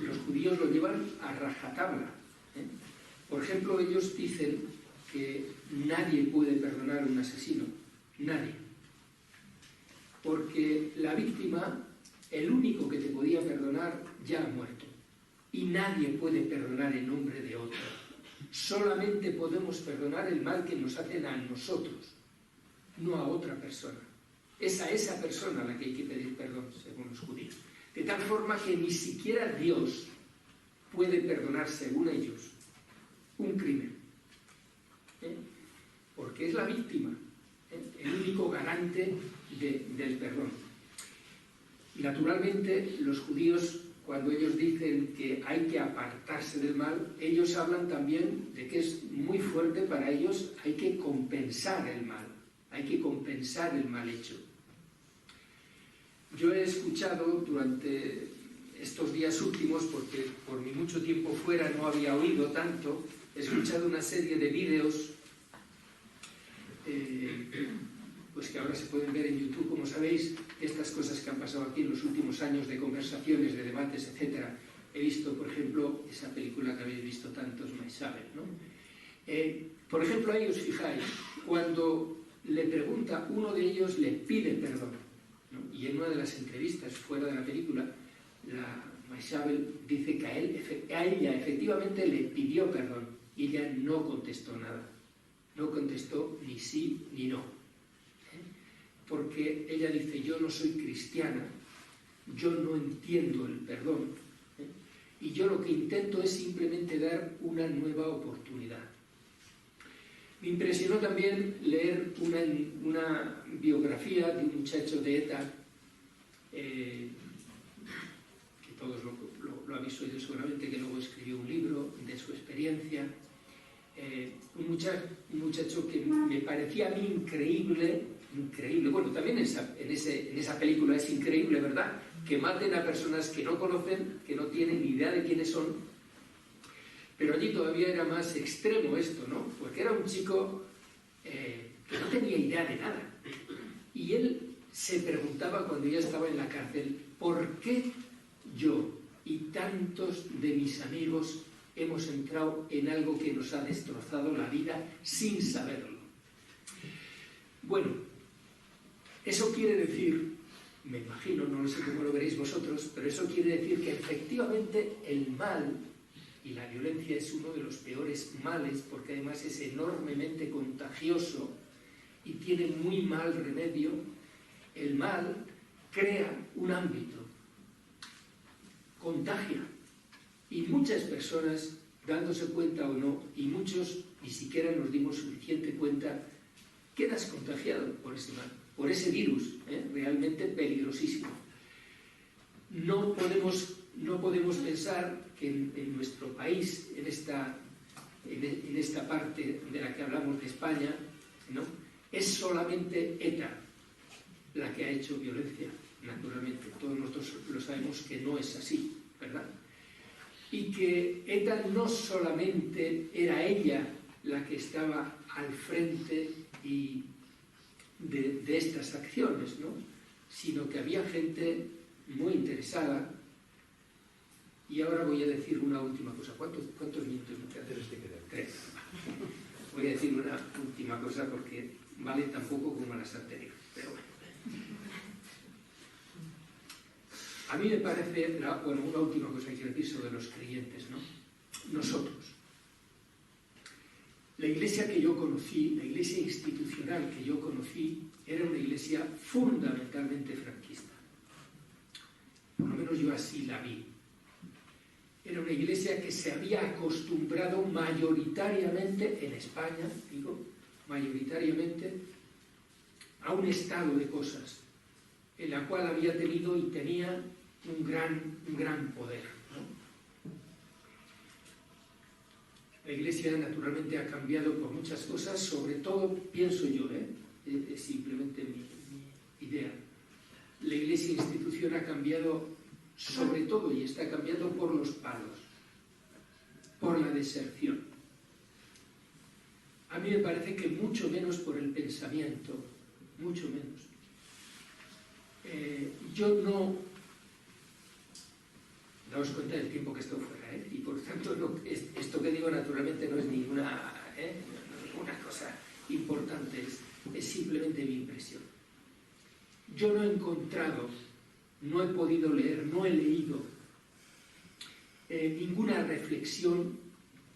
los judíos lo llevan a rajatabla, ¿eh? Por ejemplo, ellos dicen que nadie puede perdonar a un asesino, nadie. Porque la víctima, el único que te podía perdonar, ya ha muerto. Y nadie puede perdonar en nombre de otro. Solamente podemos perdonar el mal que nos hacen a nosotros, no a otra persona. Es a esa persona a la que hay que pedir perdón, según los judíos. De tal forma que ni siquiera Dios puede perdonar, según ellos, un crimen. Porque es la víctima, el único garante del perdón. Naturalmente, los judíos, cuando ellos dicen que hay que apartarse del mal, ellos hablan también de que es muy fuerte para ellos, hay que compensar el mal. Hay que compensar el mal hecho. Yo he escuchado durante estos días últimos, porque por mi mucho tiempo fuera no había oído tanto, he escuchado una serie de vídeos pues que ahora se pueden ver en YouTube, como sabéis, estas cosas que han pasado aquí en los últimos años de conversaciones, de debates, etc. He visto, por ejemplo, esa película que habéis visto tantos, Maisabel, ¿no? Por ejemplo, ahí os fijáis, cuando le pregunta, uno de ellos le pide perdón, ¿no? Y en una de las entrevistas fuera de la película, la Maisabel dice que a ella efectivamente le pidió perdón y ella no contestó nada, no contestó ni sí ni no, porque ella dice, yo no soy cristiana, yo no entiendo el perdón, y yo lo que intento es simplemente dar una nueva oportunidad. Me impresionó también leer una biografía de un muchacho de ETA, que todos lo habéis oído seguramente, que luego escribió un libro de su experiencia. Un muchacho que me parecía a mí increíble. Bueno, también en esa película es increíble, ¿verdad? Que maten a personas que no conocen, que no tienen ni idea de quiénes son. Pero allí todavía era más extremo esto, ¿no? Porque era un chico que no tenía idea de nada. Y él se preguntaba cuando ya estaba en la cárcel, ¿por qué yo y tantos de mis amigos hemos entrado en algo que nos ha destrozado la vida sin saberlo? Bueno, eso quiere decir, me imagino, no sé cómo lo veréis vosotros, pero eso quiere decir que efectivamente el mal y la violencia es uno de los peores males, porque además es enormemente contagioso y tiene muy mal remedio. El mal crea un ámbito, contagia, y muchas personas, dándose cuenta o no, y muchos ni siquiera nos dimos suficiente cuenta, quedas contagiado por ese mal, por ese virus, realmente peligrosísimo. No podemos pensar que en nuestro país, en esta parte de la que hablamos de España, ¿no?, es solamente ETA la que ha hecho violencia. Naturalmente, todos nosotros lo sabemos que no es así, ¿verdad? Y que ETA no solamente era ella la que estaba al frente de estas acciones, ¿no?, sino que había gente muy interesada. Y ahora voy a decir una última cosa. ¿Cuántos minutos me quedan? 3. Voy a decir una última cosa porque vale tan poco como las anteriores. Pero bueno. A mí me parece, una última cosa que quiero decir sobre los creyentes, ¿no? Nosotros. La iglesia que yo conocí, la iglesia institucional que yo conocí, era una iglesia fundamentalmente franquista. Por lo menos yo así la vi. Era una iglesia que se había acostumbrado mayoritariamente en España, mayoritariamente, a un estado de cosas en la cual había tenido y tenía un gran poder, ¿no? La iglesia naturalmente ha cambiado por muchas cosas, sobre todo, pienso yo, es simplemente mi idea. La iglesia institución ha cambiado sobre todo, y está cambiando, por los palos, por la deserción. A mí me parece que mucho menos por el pensamiento, mucho menos. Yo no... Daos cuenta del tiempo que estoy fuera, y por tanto esto que digo naturalmente no es ninguna cosa importante, es simplemente mi impresión. Yo no he encontrado, no he podido leer, no he leído ninguna reflexión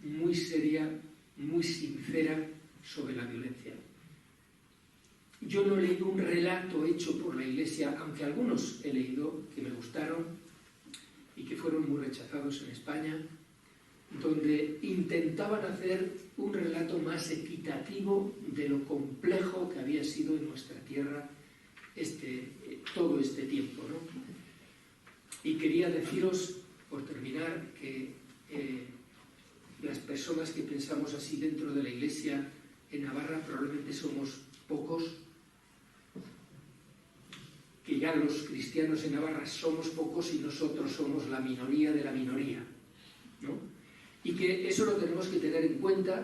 muy seria, muy sincera sobre la violencia. Yo no he leído un relato hecho por la Iglesia, aunque algunos he leído que me gustaron y que fueron muy rechazados en España, donde intentaban hacer un relato más equitativo de lo complejo que había sido en nuestra tierra todo este tiempo, ¿no? Y quería deciros, por terminar, que las personas que pensamos así dentro de la Iglesia en Navarra probablemente somos pocos, que ya los cristianos en Navarra somos pocos y nosotros somos la minoría de la minoría, ¿no? Y que eso lo tenemos que tener en cuenta,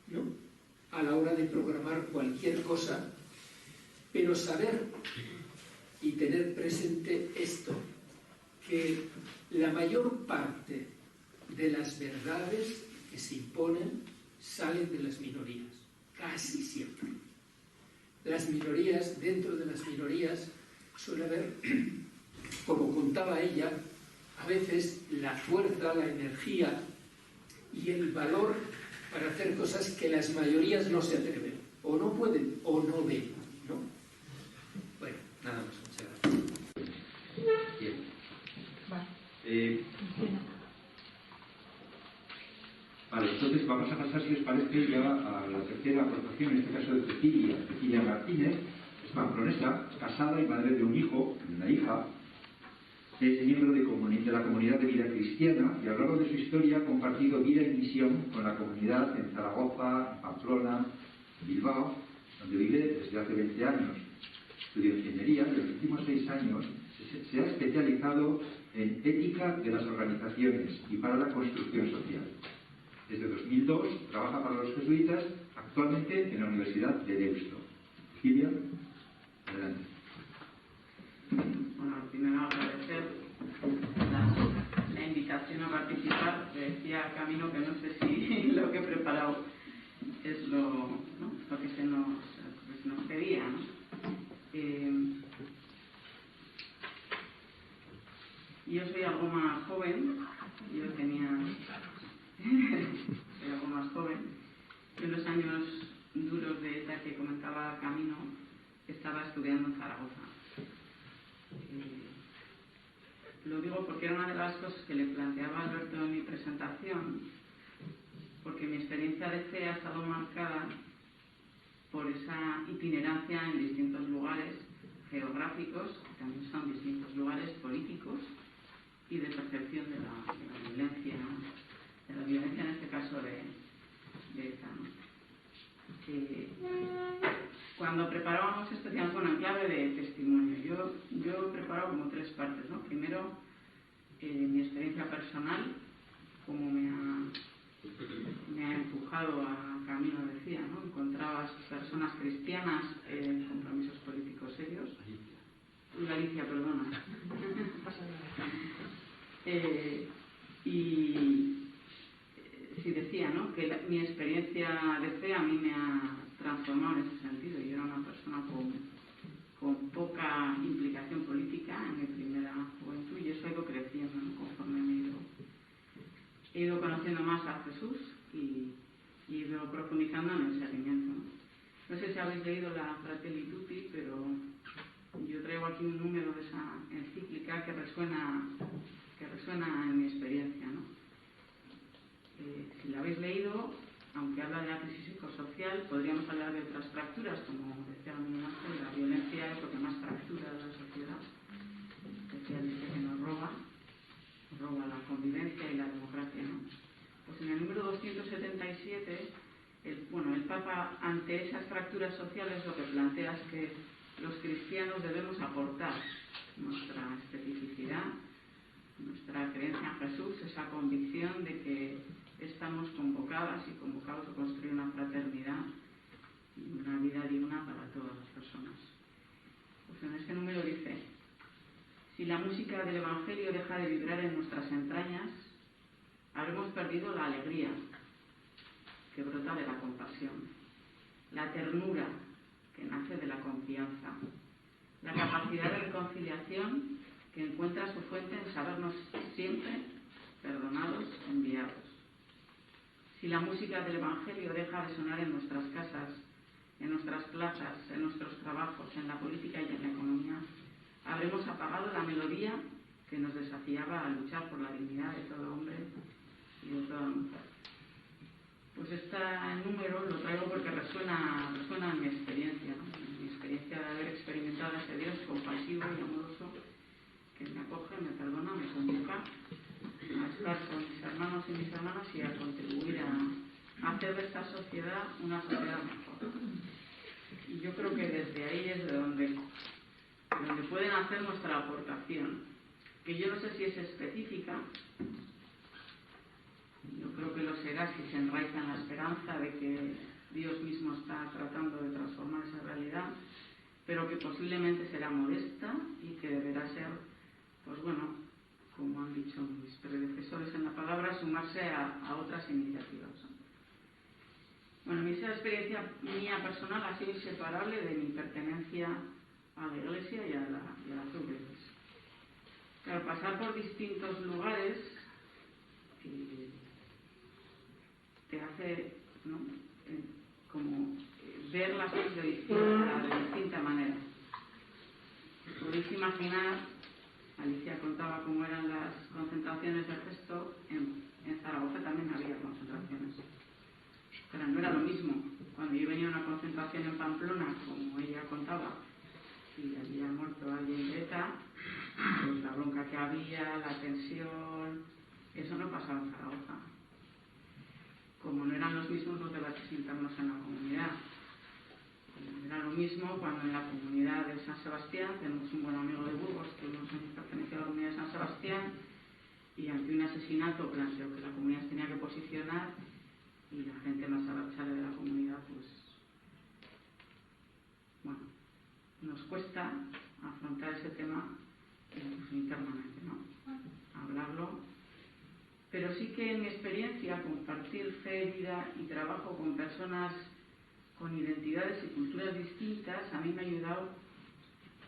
¿no?, a la hora de programar cualquier cosa, pero saber y tener presente esto, que la mayor parte de las verdades que se imponen salen de las minorías, casi siempre. Las minorías, dentro de las minorías, suele haber, como contaba ella, a veces la fuerza, la energía y el valor para hacer cosas que las mayorías no se atreven, o no pueden, o no ven, ¿no? Bueno, nada más, muchas gracias. Bien. Vale, entonces vamos a pasar, si os parece, ya a la tercera aportación, en este caso de Cecilia Martínez. Es pamplonesa, casada y madre de un hijo y una hija. Es miembro de la comunidad de vida cristiana y a lo largo de su historia ha compartido vida y misión con la comunidad en Zaragoza, en Pamplona, en Bilbao, donde vive desde hace 20 años. Estudió ingeniería y en los últimos 6 años se ha especializado en ética de las organizaciones y para la construcción social. Desde 2002 trabaja para los jesuitas, actualmente en la Universidad de Deusto. Cecilia, adelante. Bueno, primero agradecer la invitación a participar. Le decía a Camino que no sé si lo que he preparado es lo que se nos pedía, ¿no? Yo soy algo más joven, soy algo más joven. Yo en los años duros de ETA que comentaba Camino estaba estudiando en Zaragoza. Lo digo porque era una de las cosas que le planteaba a Alberto en mi presentación, porque mi experiencia de fe ha estado marcada por esa itinerancia en distintos lugares geográficos, que también son distintos lugares políticos, y de percepción de la violencia, ¿no? De la violencia en este caso de ETA, ¿no? Cuando preparábamos esto, decíamos, bueno, en clave de testimonio. Yo he preparado como 3 partes, ¿no? Primero, mi experiencia personal, cómo me ha empujado a camino, decía, ¿no? Encontraba a personas cristianas en compromisos políticos serios. Galicia, perdona. Y sí decía, ¿no? Que mi experiencia de fe a mí me ha transformado en ese sentido. Yo era una persona con poca implicación política en mi primera juventud y eso ha ido creciendo, ¿no? Conforme he ido conociendo más a Jesús y he ido profundizando en el seguimiento, ¿no? No sé si habéis leído la Fratelli Tutti, pero yo traigo aquí un número de esa encíclica que resuena en mi experiencia, ¿no? Si la habéis leído, aunque habla de la crisis psicosocial, podríamos hablar de otras fracturas, como decía Miguel Ángel, la violencia es lo que más fractura de la sociedad, especialmente que nos roba la convivencia y la democracia, ¿no? Pues en el número 277, el Papa, ante esas fracturas sociales, lo que plantea es que los cristianos debemos aportar nuestra especificidad, nuestra creencia en Jesús, esa convicción de que estamos convocadas y convocados a construir una fraternidad y una vida digna para todas las personas. Pues en este número dice: si la música del Evangelio deja de vibrar en nuestras entrañas, habremos perdido la alegría que brota de la compasión, la ternura que nace de la confianza, la capacidad de reconciliación que encuentra su fuente en sabernos siempre perdonados, enviados. Si la música del Evangelio deja de sonar en nuestras casas, en nuestras plazas, en nuestros trabajos, en la política y en la economía, habremos apagado la melodía que nos desafiaba a luchar por la dignidad de todo hombre y de toda mujer. Pues este número lo traigo porque resuena en mi experiencia, ¿no? En mi experiencia de haber experimentado a ese Dios compasivo y amoroso que me acoge, me perdona, me convoca a estar con mis hermanos y mis hermanas y a contribuir a hacer de esta sociedad una sociedad mejor. Y yo creo que desde ahí es de donde pueden hacer nuestra aportación, que yo no sé si es específica, yo creo que lo verás si se enraiza en la esperanza de que Dios mismo está tratando de transformar esa realidad, pero que posiblemente será modesta y que deberá ser, pues bueno, como han dicho mis predecesores en la palabra, sumarse a otras iniciativas. Bueno, esa experiencia mía personal ha sido inseparable de mi pertenencia a la Iglesia y a las UGS. Claro, pasar por distintos lugares te hace, ¿no?, como ver las cosas de distinta manera. Podéis imaginar, Alicia contaba cómo eran las concentraciones de gesto, en Zaragoza también había concentraciones. Pero no era lo mismo. Cuando yo venía a una concentración en Pamplona, como ella contaba, y había muerto alguien de ETA, pues la bronca que había, la tensión, eso no pasaba en Zaragoza. Como no eran los mismos los debates internos en la comunidad. Era lo mismo cuando en la comunidad de San Sebastián, tenemos un buen amigo de Burgos que unos años pertenecía a la comunidad de San Sebastián, y ante un asesinato planteó que la comunidad se tenía que posicionar, y la gente más abarchada de la comunidad, pues bueno, nos cuesta afrontar ese tema pues, internamente, ¿no? Hablarlo. Pero sí que en mi experiencia, compartir fe, vida y trabajo con personas con identidades y culturas distintas, a mí me ha ayudado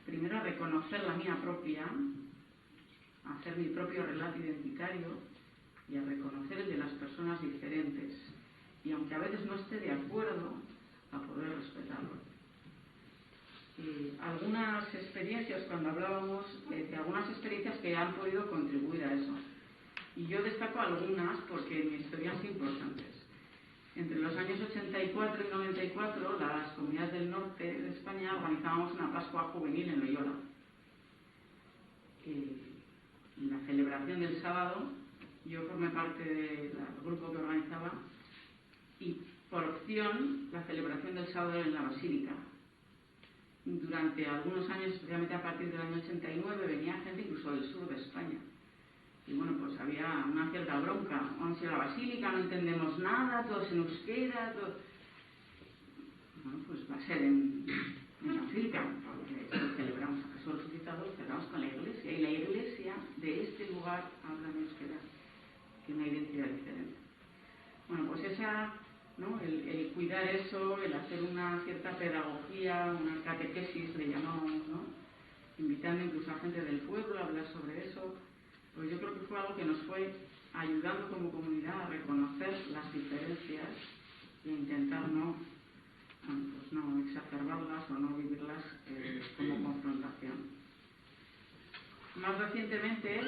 primero a reconocer la mía propia, a hacer mi propio relato identitario y a reconocer el de las personas diferentes. Y aunque a veces no esté de acuerdo, a poder respetarlo. Algunas experiencias, cuando hablábamos de algunas experiencias que han podido contribuir a eso. Y yo destaco algunas porque en mi historia son importantes. Entre los años 84 y 94, las comunidades del norte de España organizábamos una Pascua juvenil en Loyola. En la celebración del sábado, yo formé parte del grupo que organizaba, y por opción la celebración del sábado en la Basílica. Durante algunos años, especialmente a partir del año 89, venía gente incluso del sur de España. Y bueno, pues había una cierta bronca. Vamos a ir a la Basílica, no entendemos nada, todo es en euskera, todo... Bueno, pues va a ser en la Basílica, porque celebramos a Jesús resucitado, celebramos con la Iglesia, y la Iglesia de este lugar habla en euskera, tiene una identidad diferente. Bueno, pues esa, ¿no?, el cuidar eso, el hacer una cierta pedagogía, una catequesis, le llamamos, ¿no?, invitando incluso a gente del pueblo a hablar sobre eso, pues yo creo que fue algo que nos fue ayudando como comunidad a reconocer las diferencias e intentar no exacerbarlas o no vivirlas como confrontación. Más recientemente,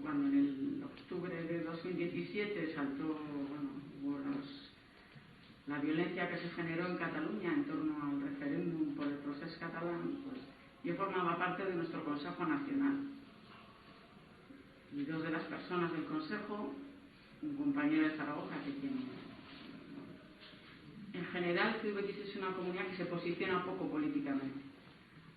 cuando en el octubre de 2017 saltó, hubo la violencia que se generó en Cataluña en torno al referéndum por el proceso catalán, pues yo formaba parte de nuestro Consejo Nacional. Y dos de las personas del Consejo, un compañero de Zaragoza que tiene... En general, CVX es una comunidad que se posiciona poco políticamente.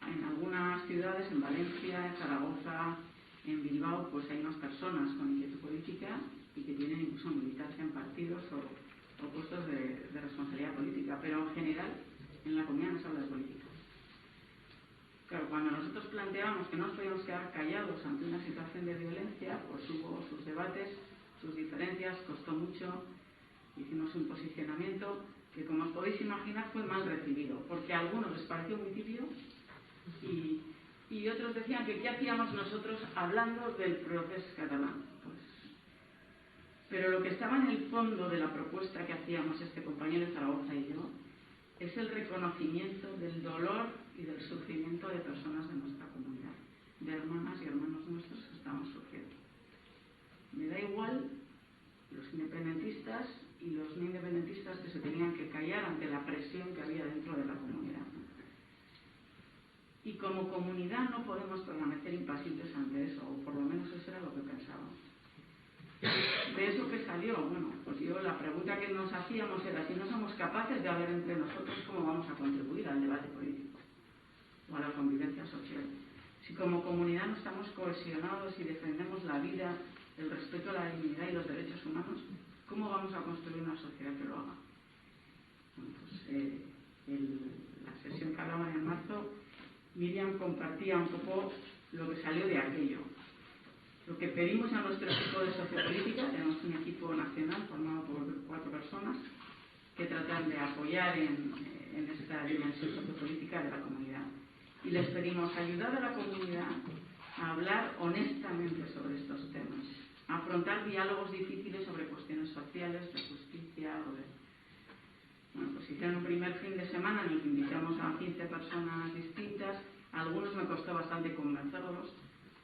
En algunas ciudades, en Valencia, en Zaragoza, en Bilbao, pues hay más personas con inquietud política y que tienen incluso militancia en partidos o puestos de responsabilidad política. Pero en general, en la comunidad no se habla de política. Claro, cuando nosotros planteábamos que no nos podíamos quedar callados ante una situación de violencia, pues hubo sus debates, sus diferencias, costó mucho, hicimos un posicionamiento que, como os podéis imaginar, fue mal recibido, porque a algunos les pareció muy tibio y otros decían que qué hacíamos nosotros hablando del proceso catalán. Pues, pero lo que estaba en el fondo de la propuesta que hacíamos este compañero de Zaragoza y yo es el reconocimiento del dolor y del sufrimiento de personas de nuestra comunidad, de hermanas y hermanos nuestros que estamos sufriendo. Me da igual los independentistas y los no independentistas que se tenían que callar ante la presión que había dentro de la comunidad. Y como comunidad no podemos permanecer impasibles ante eso, o por lo menos eso era lo que pensábamos. De eso que salió, bueno, pues yo la pregunta que nos hacíamos era: si no somos capaces de hablar entre nosotros, ¿cómo vamos a contribuir al debate político o a la convivencia social? Si como comunidad no estamos cohesionados y defendemos la vida, el respeto a la dignidad y los derechos humanos, ¿cómo una sociedad que lo haga. Bueno, pues, la sesión que hablaban en marzo, Miriam compartía un poco lo que salió de aquello. Lo que pedimos a nuestro equipo de sociopolítica, tenemos un equipo nacional formado por 4 personas que tratan de apoyar en esta dimensión sociopolítica de la comunidad. Y les pedimos ayudar a la comunidad a hablar honestamente sobre estos temas, a afrontar diálogos difíciles sobre cuestiones sociales, de justicia o de... Bueno, pues hicieron un primer fin de semana en el que invitamos a 15 personas distintas. A algunos me costó bastante convencerlos,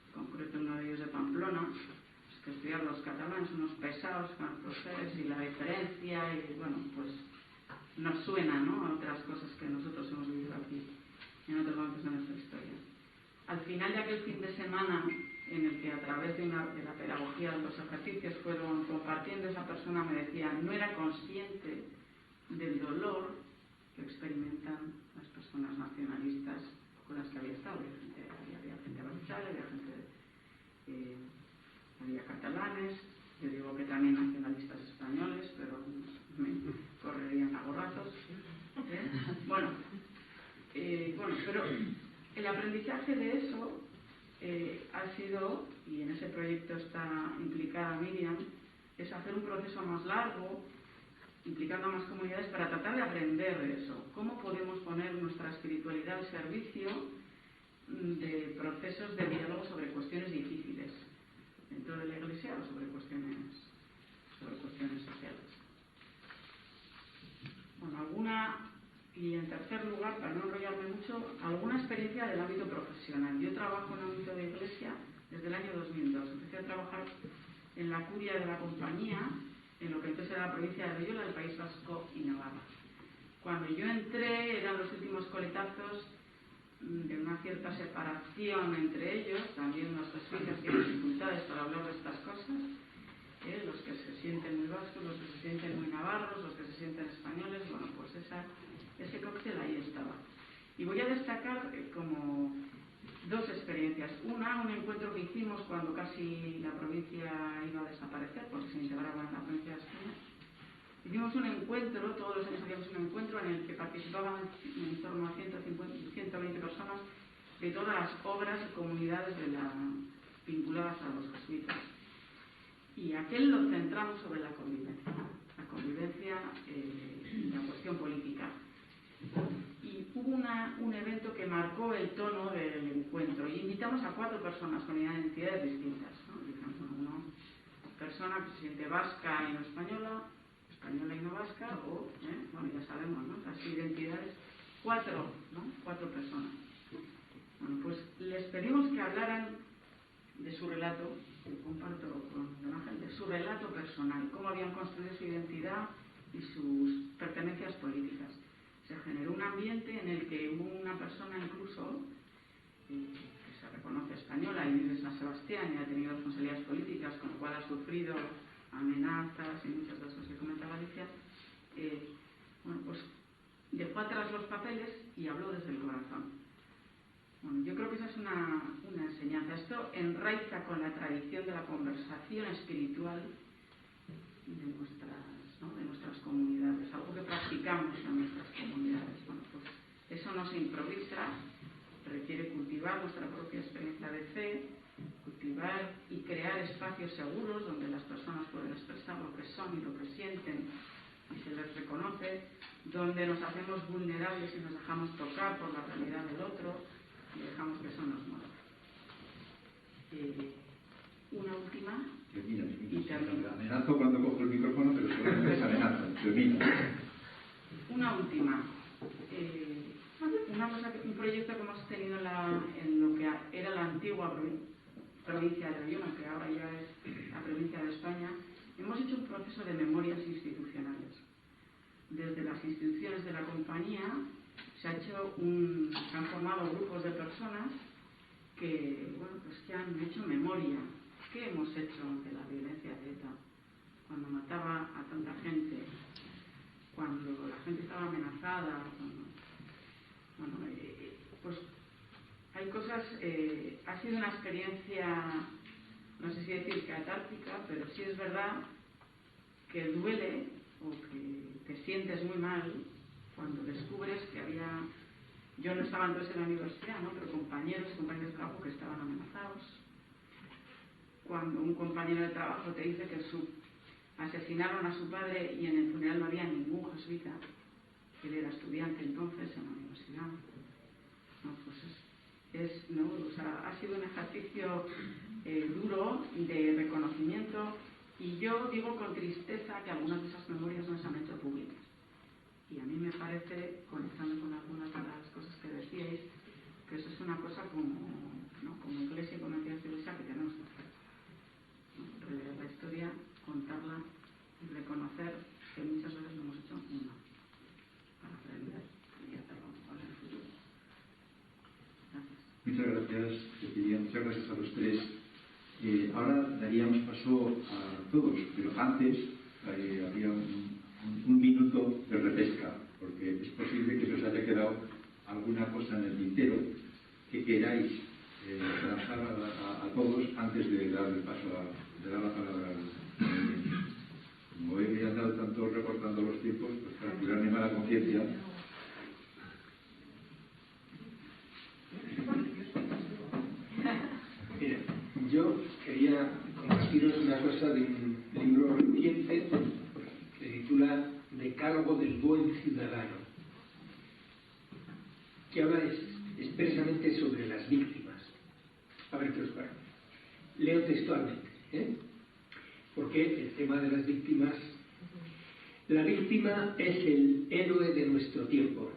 en concreto uno de ellos de Pamplona, pues que estudiar los catalanes, unos pesados con los procesos y la diferencia, y bueno, pues nos suena, ¿no?, a otras cosas que nosotros hemos vivido aquí en otros momentos de nuestra historia. Al final de aquel fin de semana, en el que a través de la pedagogía de los ejercicios fueron compartiendo, esa persona me decía, no era consciente del dolor que experimentan las personas nacionalistas con las que había estado. Había gente radical, había catalanes, yo digo que también nacionalistas españoles, pero me correrían a gorrazos. Bueno, pero el aprendizaje de eso ha sido, y en ese proyecto está implicada Miriam, es hacer un proceso más largo, implicando a más comunidades para tratar de aprender de eso. ¿Cómo podemos poner nuestra espiritualidad al servicio de procesos de diálogo sobre cuestiones difíciles dentro de la Iglesia o sobre cuestiones sociales? Bueno, y en tercer lugar, para no enrollarme mucho, alguna experiencia del ámbito profesional. Yo trabajo en el ámbito de Iglesia desde el año 2002. Empecé a trabajar en la curia de la compañía, en lo que entonces era la provincia de Loyola, del País Vasco y Navarra. Cuando yo entré, eran los últimos coletazos de una cierta separación entre ellos. También los jesuitas tienen dificultades para hablar de estas cosas, los que se sienten muy vascos, los que se sienten muy navarros, los que se sienten españoles. Bueno, pues ese cóctel ahí estaba. Y voy a destacar como 2 experiencias. Una, un encuentro que hicimos cuando casi la provincia iba a desaparecer, porque se integraba en la provincia de España. Hicimos un encuentro, todos los años hacíamos un encuentro en el que participaban en torno a 120 personas de todas las obras y comunidades vinculadas a los jesuitas. Y aquel lo centramos sobre la convivencia y la cuestión política. Y hubo un evento que marcó el tono del encuentro y invitamos a 4 personas con identidades distintas, ¿no? Una persona que se siente vasca y no española y no vasca, o, bueno, ya sabemos, ¿no?, las identidades, 4 personas. Bueno, pues les pedimos que hablaran de su relato, que comparto con Don Ángel, de su relato personal, cómo habían construido su identidad y sus pertenencias políticas. Se generó un ambiente en el que hubo una persona incluso que se reconoce española y vive en San Sebastián y ha tenido responsabilidades políticas, con lo cual ha sufrido amenazas y muchas de las cosas que comentaba Alicia. Bueno, pues dejó atrás los papeles y habló desde el corazón. Bueno, yo creo que esa es una enseñanza. Esto enraiza con la tradición de la conversación espiritual de nuestras comunidades, algo que practicamos en nuestras comunidades. Bueno, pues eso no se improvisa, requiere cultivar nuestra propia experiencia de fe, cultivar y crear espacios seguros donde las personas pueden expresar lo que son y lo que sienten y se les reconoce, donde nos hacemos vulnerables y nos dejamos tocar por la realidad del otro y dejamos que eso nos mueva. Una última. Y termino. Amenazo cuando cojo el micrófono, pero solamente es amenaza. Una última. Un proyecto que hemos tenido en lo que era la antigua provincia de Loyola, que ahora ya es la provincia de España. Hemos hecho un proceso de memorias institucionales. Desde las instituciones de la compañía se han formado grupos de personas que han hecho memoria. ¿Qué hemos hecho ante la violencia de ETA? Cuando mataba a tanta gente, cuando la gente estaba amenazada, pues hay cosas, ha sido una experiencia, no sé si decir catártica, pero sí es verdad que duele o que te sientes muy mal cuando descubres que había, yo no estaba entonces en la universidad, ¿no?, pero compañeros de trabajo que estaban amenazados. Cuando un compañero de trabajo te dice que asesinaron a su padre y en el funeral no había ningún jesuita, él era estudiante entonces en la universidad. No, pues ¿no? O sea, ha sido un ejercicio duro de reconocimiento, y yo digo con tristeza que algunas de esas memorias no se han hecho públicas. Y a mí me parece, conectando con algunas de las cosas que decíais, que eso es una cosa como, ¿no?, como iglesia y como entidad iglesia que tenemos que hacer, ¿no? Releer la historia, contarla y reconocer que muchas veces no hemos hecho nada para aprender y hacerlo mejor en el futuro. Gracias. Muchas gracias, Cecilia. Muchas gracias a los tres. Ahora daríamos paso a todos, pero antes habría un minuto de repesca, porque es posible que se os haya quedado alguna cosa en el tintero que queráis lanzar a todos antes de dar el paso de dar la palabra al como he andado tanto recortando los tiempos, pues para curarme mala conciencia. Mira, yo quería compartiros una cosa de un libro reciente que se titula Decálogo del buen ciudadano, que habla expresamente sobre las víctimas. A ver qué os parece. Leo textualmente, porque el tema de las víctimas, la víctima es el héroe de nuestro tiempo.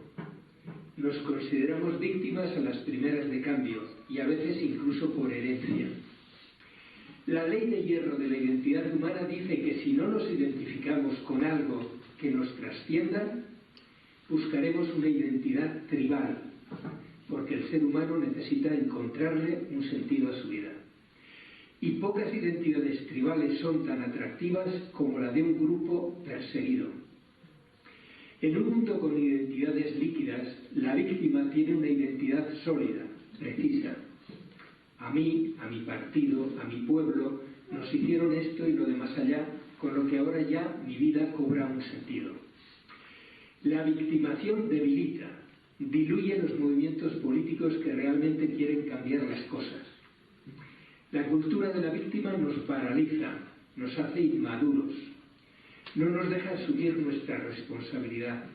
Nos consideramos víctimas a las primeras de cambio y a veces incluso por herencia. La ley de hierro de la identidad humana dice que si no nos identificamos con algo que nos trascienda, buscaremos una identidad tribal, porque el ser humano necesita encontrarle un sentido a su vida. Y pocas identidades tribales son tan atractivas como la de un grupo perseguido. En un mundo con identidades líquidas, la víctima tiene una identidad sólida, precisa. A mí, a mi partido, a mi pueblo, nos hicieron esto y lo de más allá, con lo que ahora ya mi vida cobra un sentido. La victimación debilita, diluye los movimientos políticos que realmente quieren cambiar las cosas. La cultura de la víctima nos paraliza, nos hace inmaduros, no nos deja asumir nuestra responsabilidad.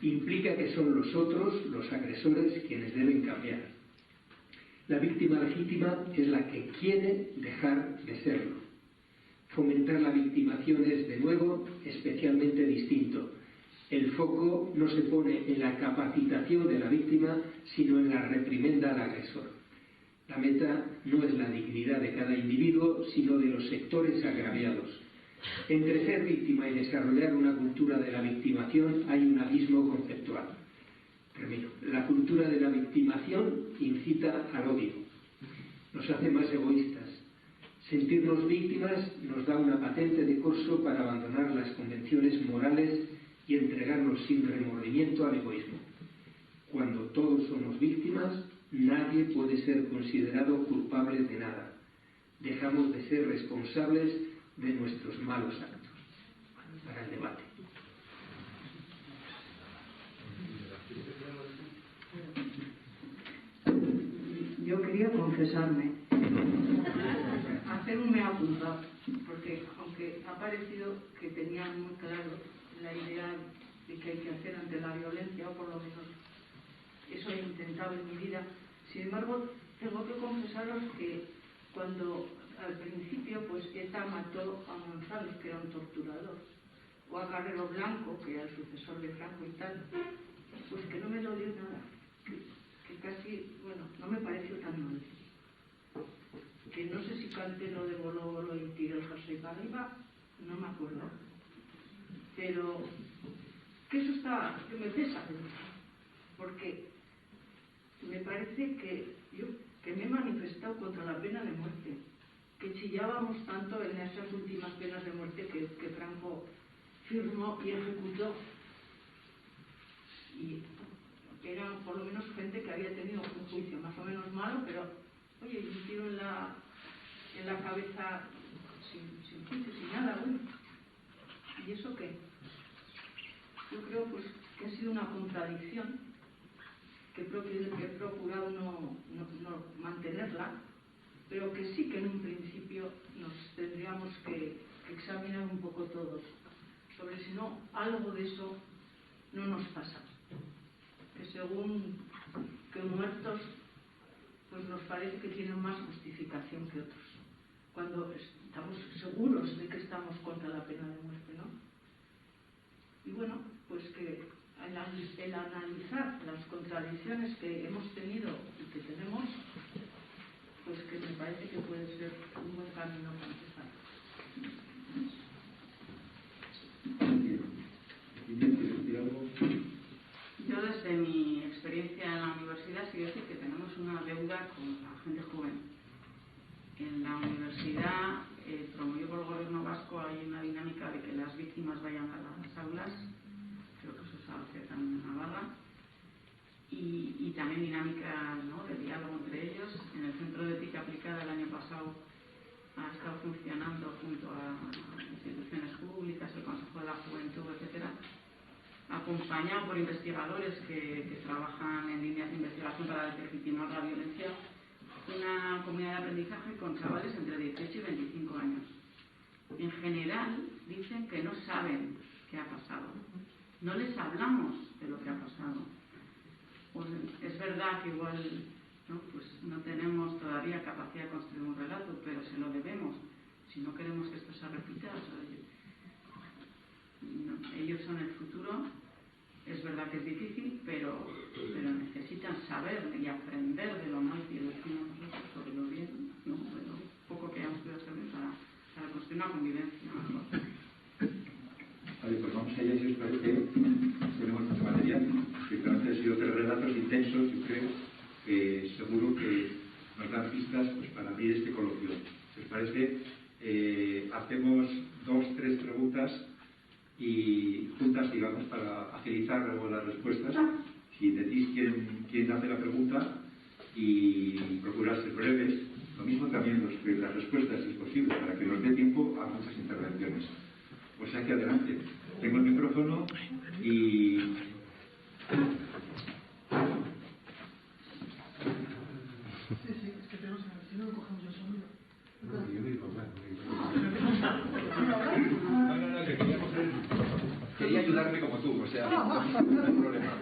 Implica que son los otros, los agresores, quienes deben cambiar. La víctima legítima es la que quiere dejar de serlo. Fomentar la victimación es, de nuevo, especialmente distinto. El foco no se pone en la capacitación de la víctima, sino en la reprimenda al agresor. La meta no es la dignidad de cada individuo, sino de los sectores agraviados. Entre ser víctima y desarrollar una cultura de la victimación hay un abismo conceptual. Termino. La cultura de la victimación incita al odio. Nos hace más egoístas. Sentirnos víctimas nos da una patente de corso para abandonar las convenciones morales y entregarnos sin remordimiento al egoísmo. Cuando todos somos víctimas, nadie puede ser considerado culpable de nada. Dejamos de ser responsables de nuestros malos actos. Para el debate. Yo quería confesarme, hacer un mea culpa, porque aunque ha parecido que tenía muy claro la idea de que hay que hacer ante la violencia, o por lo menos eso he intentado en mi vida, sin embargo tengo que confesaros que cuando al principio pues ETA mató a González, que era un torturador, o a Carrero Blanco, que era el sucesor de Franco y tal, pues que no me dolió nada, que casi, bueno, no me pareció tan mal. Que no sé si canté lo de Bolo Bolo y tiré el jersey para arriba, no me acuerdo. Pero que eso está, que me pesa, porque me parece que yo que me he manifestado contra la pena de muerte, que chillábamos tanto en esas últimas penas de muerte que Franco firmó y ejecutó. Y eran por lo menos gente que había tenido un juicio más o menos malo, pero oye, y un tiro en la cabeza sin juicio, sin nada, bueno. ¿Y eso qué? pues, que ha sido una contradicción, que he procurado no mantenerla, pero que sí que en un principio nos tendríamos que examinar un poco todos, sobre si no algo de eso no nos pasa. Que según que muertos, pues nos parece que tienen más justificación que otros, cuando estamos seguros de que estamos contra la pena de muerte, ¿no? Y bueno, pues que el analizar las contradicciones que hemos tenido y que tenemos, pues que me parece que puede ser un buen camino para empezar. Yo desde mi experiencia en la universidad sí decir que tenemos una deuda con la gente joven. En la universidad, promovido por el gobierno vasco, hay una dinámica de que las víctimas vayan a las aulas, creo que eso se hace también en Navarra, y también dinámica, ¿no?, de diálogo entre ellos. En el Centro de Ética Aplicada el año pasado ha estado funcionando junto a instituciones públicas, el Consejo de la Juventud, etcétera, acompañado por investigadores que trabajan en líneas de investigación para deslegitimar la violencia, una comunidad de aprendizaje con chavales entre 18 y 25 años. En general dicen que no saben qué ha pasado, no les hablamos de lo que ha pasado. Pues es verdad que igual pues no tenemos todavía capacidad de construir un relato, pero se lo debemos si no queremos que esto se repita. Ellos son el futuro. Es verdad que es difícil, pero necesitan saber y aprender de lo mal que decimos nosotros sobre lo bien, ¿no?, de lo poco que hayamos podido hacer para construir una convivencia mejor. Vale, pues vamos allá, si os parece. Tenemos mucho material. Ciertamente han sido 3 relatos intensos, yo creo, que seguro que nos dan pistas pues, para abrir este coloquio. Si os parece, hacemos 2, 3 preguntas y juntas, digamos, para agilizar luego las respuestas. Si decís quién hace la pregunta y procurar ser breves, lo mismo también las respuestas, si es posible, para que nos dé tiempo a muchas intervenciones. O sea que adelante. Tengo el micrófono y... Sí, es que tenemos que... Si no, cogemos el sonido. No, que quería ayudarme como tú, o sea, no hay problema.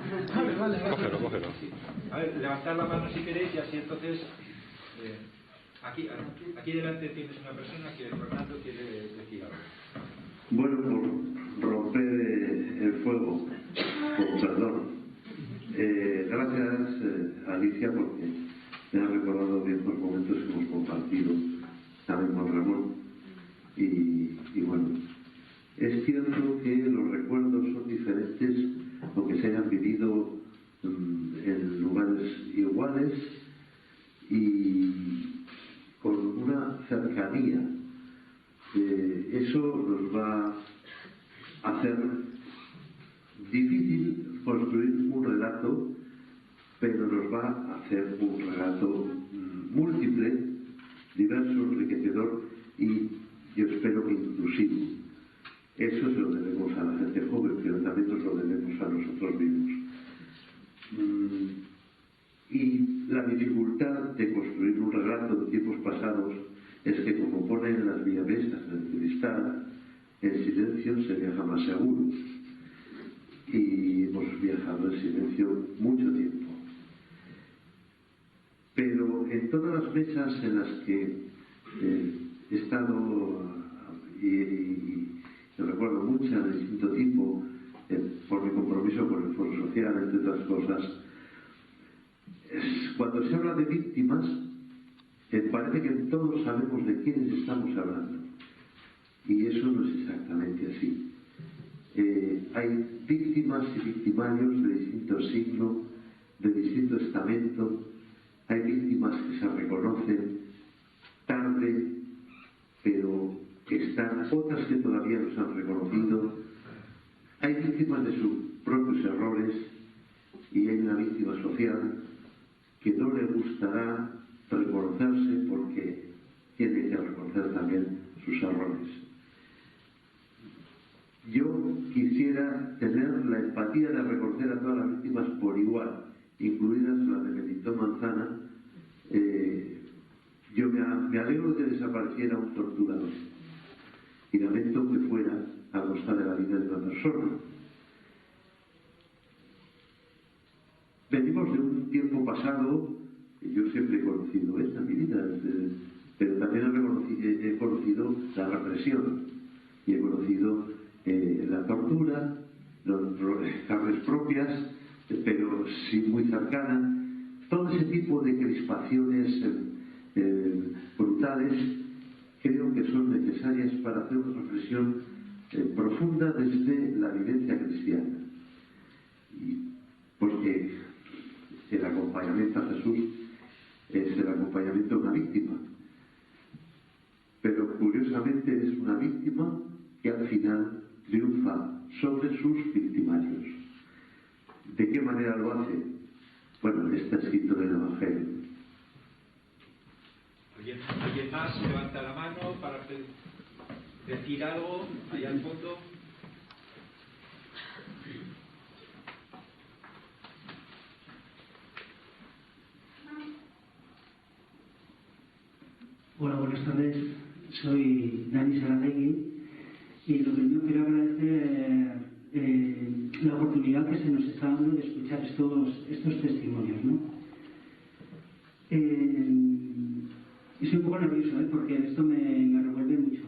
Vale. Cógelo. A ver, levantad la mano si queréis y así entonces... Aquí delante tienes una persona que Fernando quiere decir algo. Bueno, por romper el fuego, con perdón. Gracias, Alicia, porque me ha recordado viejos momentos que hemos compartido también con Ramón. Y bueno, es cierto que los recuerdos son diferentes, aunque se hayan vivido en lugares iguales y con una cercanía. Eso nos va a hacer difícil construir un relato, pero nos va a hacer un relato múltiple, diverso, enriquecedor y yo espero que inclusivo. Eso se lo debemos a la gente joven, pero también nos lo debemos a nosotros mismos. Y la dificultad de construir un relato de tiempos pasados es que, como ponen las viavesas del cristal, en silencio se viaja más seguro. Y hemos viajado en silencio mucho tiempo. Pero en todas las mesas en las que he estado, y recuerdo muchas de distinto tipo, por mi compromiso con el Foro Social, entre otras cosas, cuando se habla de víctimas, parece que todos sabemos de quiénes estamos hablando. Y eso no es exactamente así. Hay víctimas y victimarios de distinto signo, de distinto estamento. Hay víctimas que se reconocen tarde, pero que están, otras que todavía no se han reconocido. Hay víctimas de sus propios errores y hay una víctima social que no le gustará reconocerse porque tiene que reconocer también sus errores. yo quisiera tener la empatía de reconocer a todas las víctimas por igual, incluidas las de Benito Manzana. Yo me alegro de que desapareciera un torturador y lamento que fuera a costa de la vida de una persona. Venimos de un tiempo pasado que yo siempre he conocido en mi vida, pero también he conocido la represión y he conocido la tortura, carnes propias, pero sí muy cercana, todo ese tipo de crispaciones brutales creo que son necesarias para hacer una reflexión profunda desde la vivencia cristiana. Porque el acompañamiento a Jesús es el acompañamiento a una víctima. Pero curiosamente es una víctima que al final triunfa sobre sus victimarios. ¿De qué manera lo hace? Bueno, está escrito en el Evangelio. ¿Alguien más levanta la mano para decir algo allá al fondo? Hola, buenas tardes. Soy Dani Sarategui y lo primero quiero agradecer la oportunidad que se nos está dando de escuchar estos testimonios, ¿no? Estoy un poco nervioso, porque esto me revuelve mucho,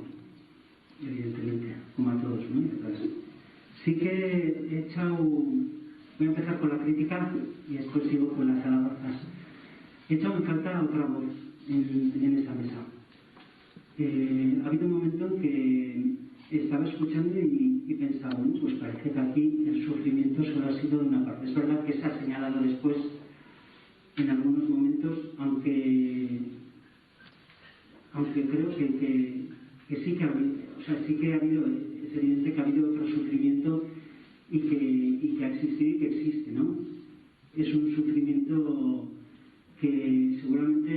evidentemente, como a todos, ¿no? Entonces, sí que he echado... Voy a empezar con la crítica y después sigo con las alabanzas. He echado en falta otra voz en esa mesa. Ha habido un momento en que estaba escuchando y pensaba, bueno, pues parece que aquí el sufrimiento solo ha sido de una parte. Es verdad que se ha señalado después en algunos momentos, aunque creo que sí que ha habido, sí que ha habido, es evidente que ha habido otro sufrimiento y que ha existido y que existe, ¿no? Es un sufrimiento que seguramente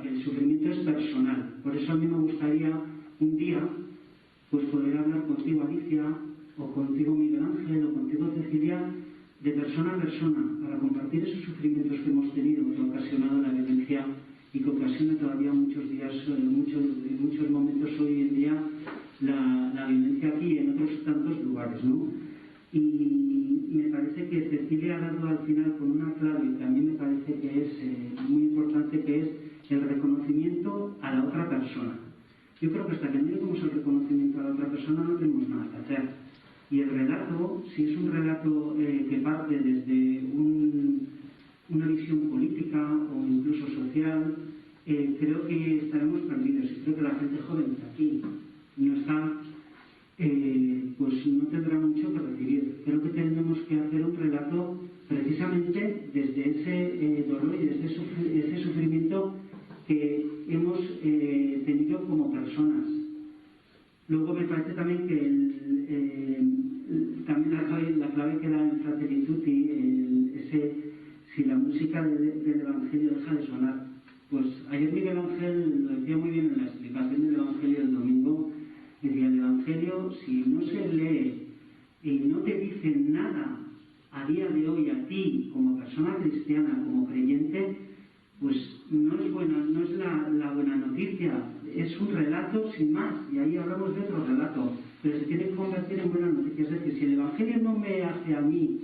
el sufrimiento es personal. Por eso a mí me gustaría un día pues poder hablar contigo, Alicia, o contigo, Miguel Ángel, o contigo, Cecilia, de persona a persona, para compartir esos sufrimientos que hemos tenido, que ha ocasionado la violencia y que ocasiona todavía muchos días, en muchos momentos hoy en día, la violencia aquí y en otros tantos lugares, ¿no? Y me parece que Cecilia ha dado al final con una clave que a mí me parece que es muy importante, que es el reconocimiento a la otra persona. Yo creo que hasta que no lleguemos al reconocimiento a la otra persona no tenemos nada que hacer. Y el relato, si es un relato que parte desde una visión política o incluso social, creo que estaremos perdidos. Y creo que la gente joven que aquí no está, pues no tendrá mucho que recibir. Creo que tenemos que hacer un relato precisamente desde ese dolor y desde ese sufrimiento que hemos tenido como personas. Luego me parece también que también la clave que da en Fratelli Tutti, si la música del Evangelio deja de sonar. Pues ayer Miguel Ángel lo decía muy bien en la explicación del Evangelio del domingo. Decía, el Evangelio, si no se lee y no te dice nada a día de hoy a ti, como persona cristiana, como creyente, pues no es la buena noticia, es un relato sin más, y ahí hablamos de otro relato, pero se tiene que convertir en buena noticia. Es decir, si el Evangelio no me hace a mí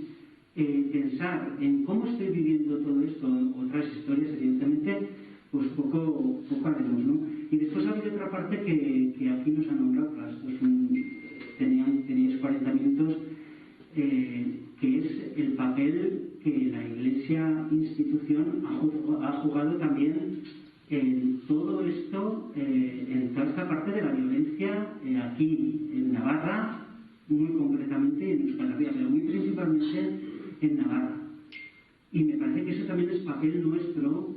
pensar en cómo estoy viviendo todo esto, otras historias, evidentemente, pues poco haremos, ¿no? Y después ha habido otra parte que aquí nos han nombrado, claro, teníais 40 minutos, que es el papel que la Iglesia institución ha jugado también en todo esto, en toda esta parte de la violencia aquí en Navarra, muy concretamente, y en Euskal Herria, pero muy principalmente en Navarra. Y me parece que eso también es papel nuestro,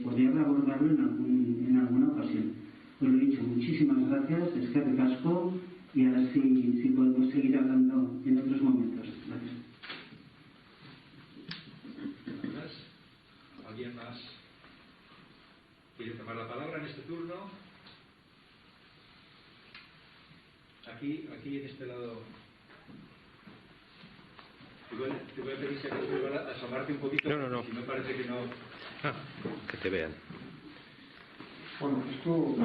poder abordarlo en alguna ocasión. Os lo he dicho, muchísimas gracias, es que recasco, y ahora sí podemos seguir hablando en otros momentos. Gracias. ¿Alguien más quiere tomar la palabra en este turno? Aquí en este lado. Te voy a pedir si acaso a asomarte un poquito. No. Si me parece que no. Que te vean. Bueno, esto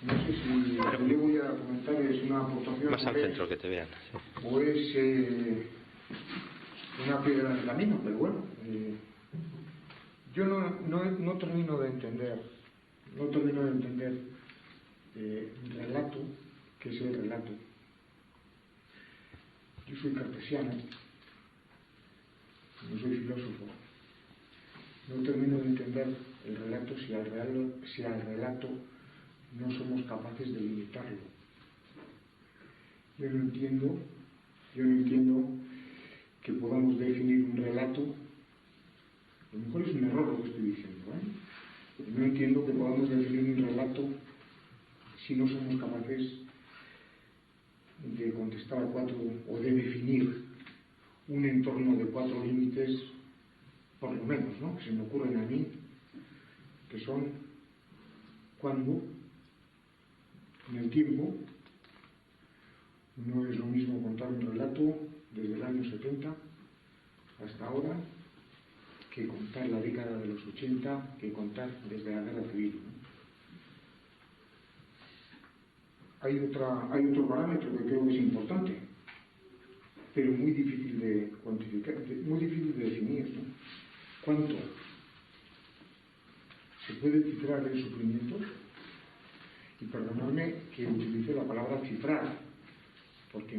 no sé si lo que yo voy a comentar es una aportación Más al centro, que te vean. Sí. o es una piedra en el camino, pero bueno, yo no termino de entender el relato, que es el relato. Yo soy cartesiano, no soy filósofo. No termino de entender el relato si al relato no somos capaces de limitarlo. Yo no entiendo que podamos definir un relato. A lo mejor es un error lo que estoy diciendo, ¿eh? No entiendo que podamos definir un relato si no somos capaces de contestar a 4 o de definir un entorno de 4 límites, por lo menos, ¿no?, que se me ocurren a mí, que son cuando en el tiempo no es lo mismo contar un relato desde el año 70 hasta ahora que contar la década de los 80, que contar desde la guerra civil, ¿no? Hay otro parámetro que creo que es importante, pero muy difícil de cuantificar, muy difícil de definir, ¿no? ¿Cuánto se puede cifrar el sufrimiento? Y perdonadme que utilice la palabra cifrar, porque a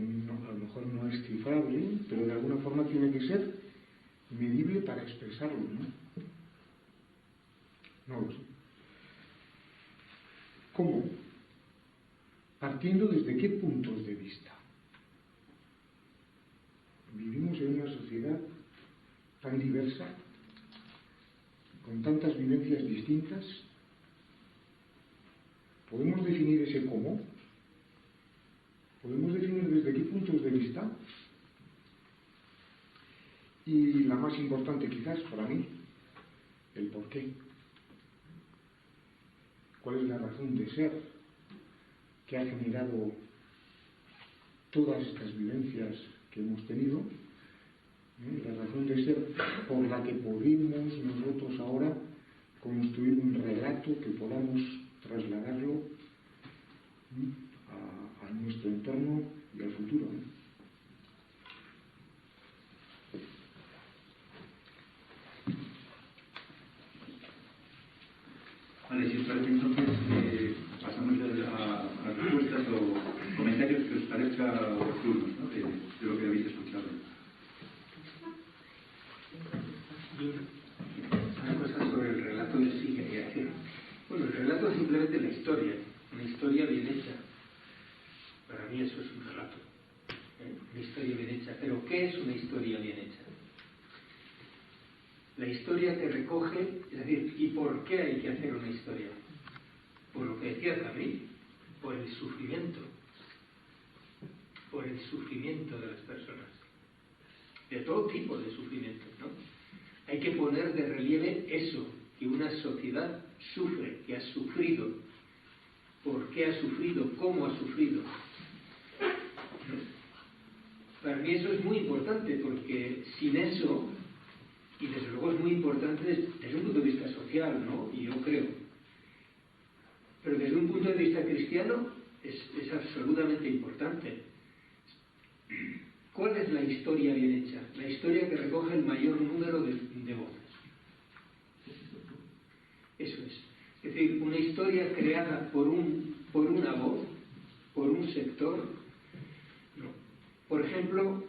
lo mejor no es cifrable, pero de alguna forma tiene que ser medible para expresarlo, ¿no? No lo sé. ¿Cómo? Partiendo desde qué puntos de vista. Vivimos en una sociedad tan diversa, con tantas vivencias distintas. ¿Podemos definir ese cómo? ¿Podemos definir desde qué puntos de vista? Y la más importante quizás para mí, el por qué. ¿Cuál es la razón de ser que ha generado todas estas vivencias que hemos tenido? La razón de ser por la que podemos nosotros ahora construir un relato que podamos trasladarlo a nuestro entorno y al futuro, ¿no? Vale, si os parece entonces pasamos a respuestas o comentarios que os parezca oportunos, ¿no?, de lo que habéis escuchado. Una cosa sobre el relato en sí quería decir. Bueno, el relato es simplemente la historia, una historia bien hecha. Para mí eso es un relato, una historia bien hecha. Pero ¿qué es una historia bien hecha? La historia que recoge, es decir, ¿y por qué hay que hacer una historia? Por lo que decía Camille, por el sufrimiento de las personas, de todo tipo de sufrimiento, ¿no? Hay que poner de relieve eso, que una sociedad sufre, que ha sufrido, por qué ha sufrido, cómo ha sufrido. Para mí eso es muy importante, porque sin eso, y desde luego es muy importante desde un punto de vista social, ¿no?, y yo creo, pero desde un punto de vista cristiano es absolutamente importante. ¿Cuál es la historia bien hecha? La historia que recoge el mayor número de voces. Eso es. Es decir, una historia creada por una voz, por un sector. No. Por ejemplo,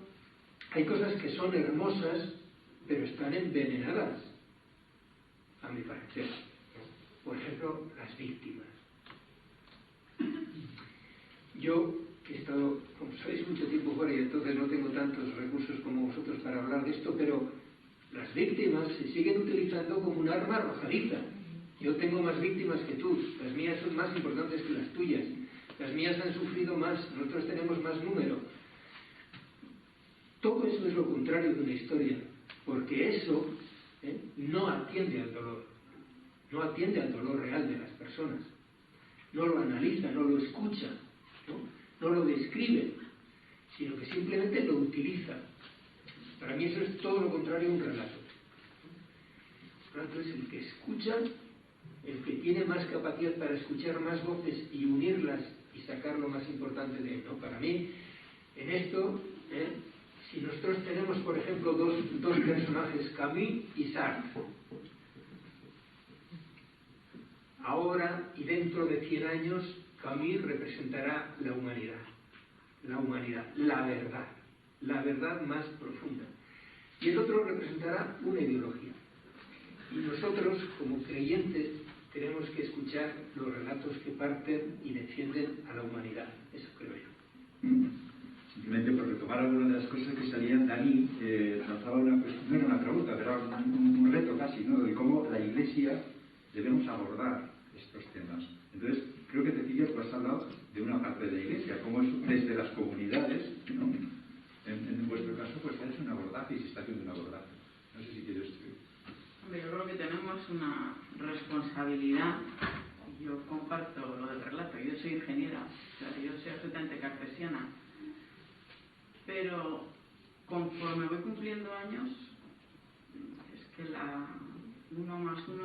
hay cosas que son hermosas, pero están envenenadas, a mi parecer. Por ejemplo, las víctimas. Yo, que he estado, como sabéis, mucho tiempo fuera y entonces no tengo tantos recursos como vosotros para hablar de esto, pero las víctimas se siguen utilizando como un arma arrojadiza. Yo tengo más víctimas que tú, las mías son más importantes que las tuyas, las mías han sufrido más, nosotros tenemos más número. Todo eso es lo contrario de una historia, porque eso no atiende al dolor, no atiende al dolor real de las personas, no lo analiza, no lo escucha, ¿no? no lo describe, sino que simplemente lo utiliza. Para mí eso es todo lo contrario a un relato. El relato es el que escucha, el que tiene más capacidad para escuchar más voces y unirlas y sacar lo más importante de él, ¿no? Para mí, en esto, si nosotros tenemos, por ejemplo, dos personajes, Camus y Sartre, ahora y dentro de 100 años, Camus representará la humanidad, la verdad más profunda. Y el otro representará una ideología. Y nosotros, como creyentes, tenemos que escuchar los relatos que parten y defienden a la humanidad. Eso creo yo. Simplemente por retomar algunas de las cosas que salían, Dani lanzaba una cuestión, no era una pregunta, pero era un reto casi, ¿no? De cómo la Iglesia debemos abordar estos temas. Entonces, creo que Cecilia, tú has hablado de una parte de la Iglesia, cómo es desde las comunidades, ¿no? En vuestro caso, pues se ha hecho un abordaje y se está haciendo un abordaje. No sé si quieres... Hombre, yo creo que tenemos una responsabilidad. Yo comparto lo del relato. Yo soy ingeniera, o sea, yo soy absolutamente cartesiana. Pero conforme voy cumpliendo años, es que la 1 más 1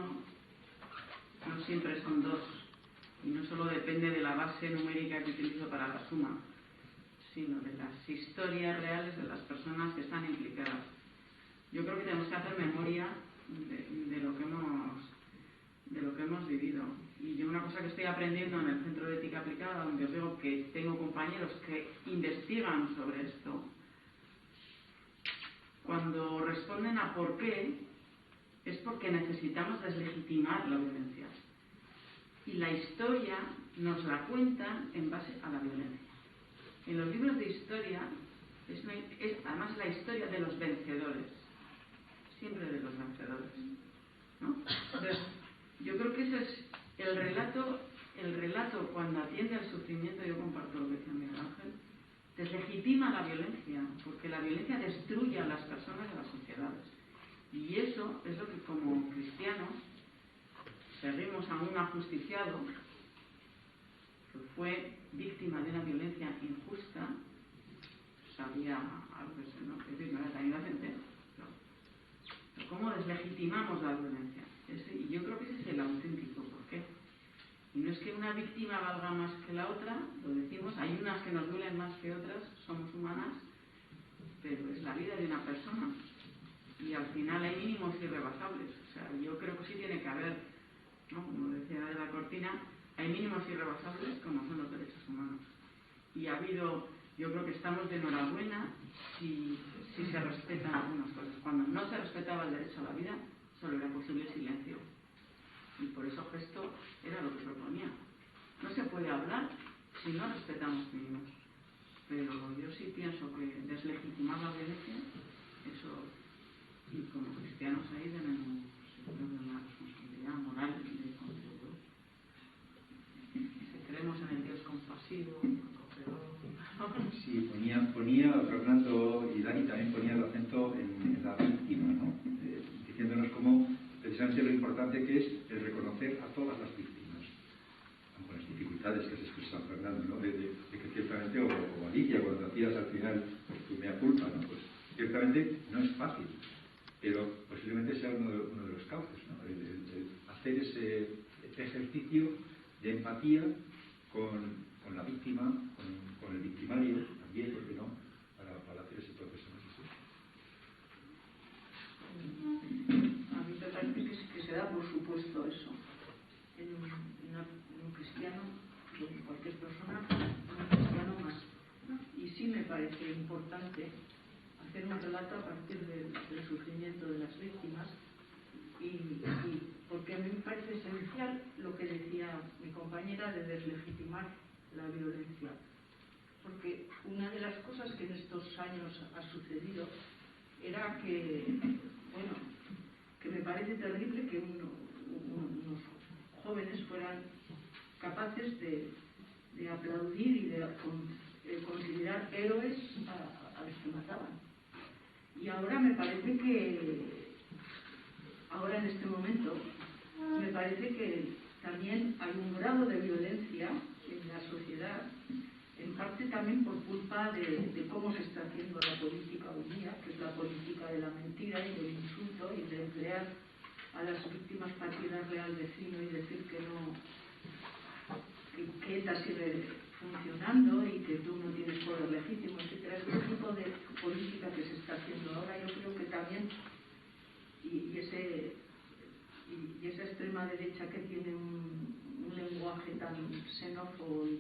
no siempre son 2. Y no solo depende de la base numérica que utilizo para la suma, sino de las historias reales de las personas que están implicadas. Yo creo que tenemos que hacer memoria de lo que hemos vivido. Y yo una cosa que estoy aprendiendo en el Centro de Ética Aplicada, donde veo que tengo compañeros que investigan sobre esto, cuando responden a por qué, es porque necesitamos deslegitimar la violencia. Y la historia nos la cuentan en base a la violencia. En los libros de historia es además la historia de los vencedores, siempre de los vencedores, ¿no? Entonces, yo creo que ese es el relato cuando atiende al sufrimiento. Yo comparto lo que decía Miguel Ángel, deslegitima la violencia, porque la violencia destruye a las personas y a las sociedades. Y eso es lo que como cristianos seguimos a un ajusticiado que fue víctima de una violencia injusta, sabía algo que no era tan inocente, pero ¿cómo deslegitimamos la violencia? Y yo creo que ese es el auténtico porqué. Y no es que una víctima valga más que la otra, lo decimos, hay unas que nos duelen más que otras, somos humanas, pero es la vida de una persona. Y al final hay mínimos irrebasables. O sea, yo creo que sí tiene que haber, ¿no? Como decía de la Cortina, hay mínimos irrebasables como son los derechos humanos. Y ha habido, yo creo que estamos de enhorabuena si se respetan algunas cosas. Cuando no se respetaba el derecho a la vida, solo era posible silencio. Y por eso Gesto era lo que proponía. No se puede hablar si no respetamos mínimos. Pero yo sí pienso que deslegitimar la violencia, eso, y como cristianos ahí tenemos una responsabilidad moral de contribuir. Si creemos en el Dios compasivo, acogedor. Sí, ponía Fernando y Dani también ponía el acento en la víctima, ¿no? Diciéndonos cómo precisamente lo importante que es el reconocer a todas las víctimas, con las dificultades que se expresan Fernando, ¿no? De que ciertamente, o Alicia, cuando hacías al final pues, tu mea culpa, ¿no? Pues ciertamente no es fácil, pero posiblemente sea uno de los cauces, ¿no? El hacer ese ejercicio de empatía con la víctima, con el victimario también, ¿por qué no?, para hacer ese proceso. No sé si. A mí me parece que se da por supuesto eso en un cristiano, en cualquier persona, un cristiano más. Y sí me parece importante hacer un relato a partir del sufrimiento de las víctimas y porque a mí me parece esencial lo que decía mi compañera de deslegitimar la violencia, porque una de las cosas que en estos años ha sucedido era que, bueno, que me parece terrible que unos jóvenes fueran capaces de aplaudir y de considerar héroes a los que mataban. Y ahora me parece que, ahora en este momento, me parece que también hay un grado de violencia en la sociedad en parte también por culpa de cómo se está haciendo la política hoy día, que es la política de la mentira y del insulto y de emplear a las víctimas para tirarle al vecino y decir que no, que ETA sigue funcionando y que tú no tienes poder legítimo, etcétera. Este tipo de política que se está haciendo ahora, yo creo que también, y esa extrema derecha que tiene un lenguaje tan xenófobo y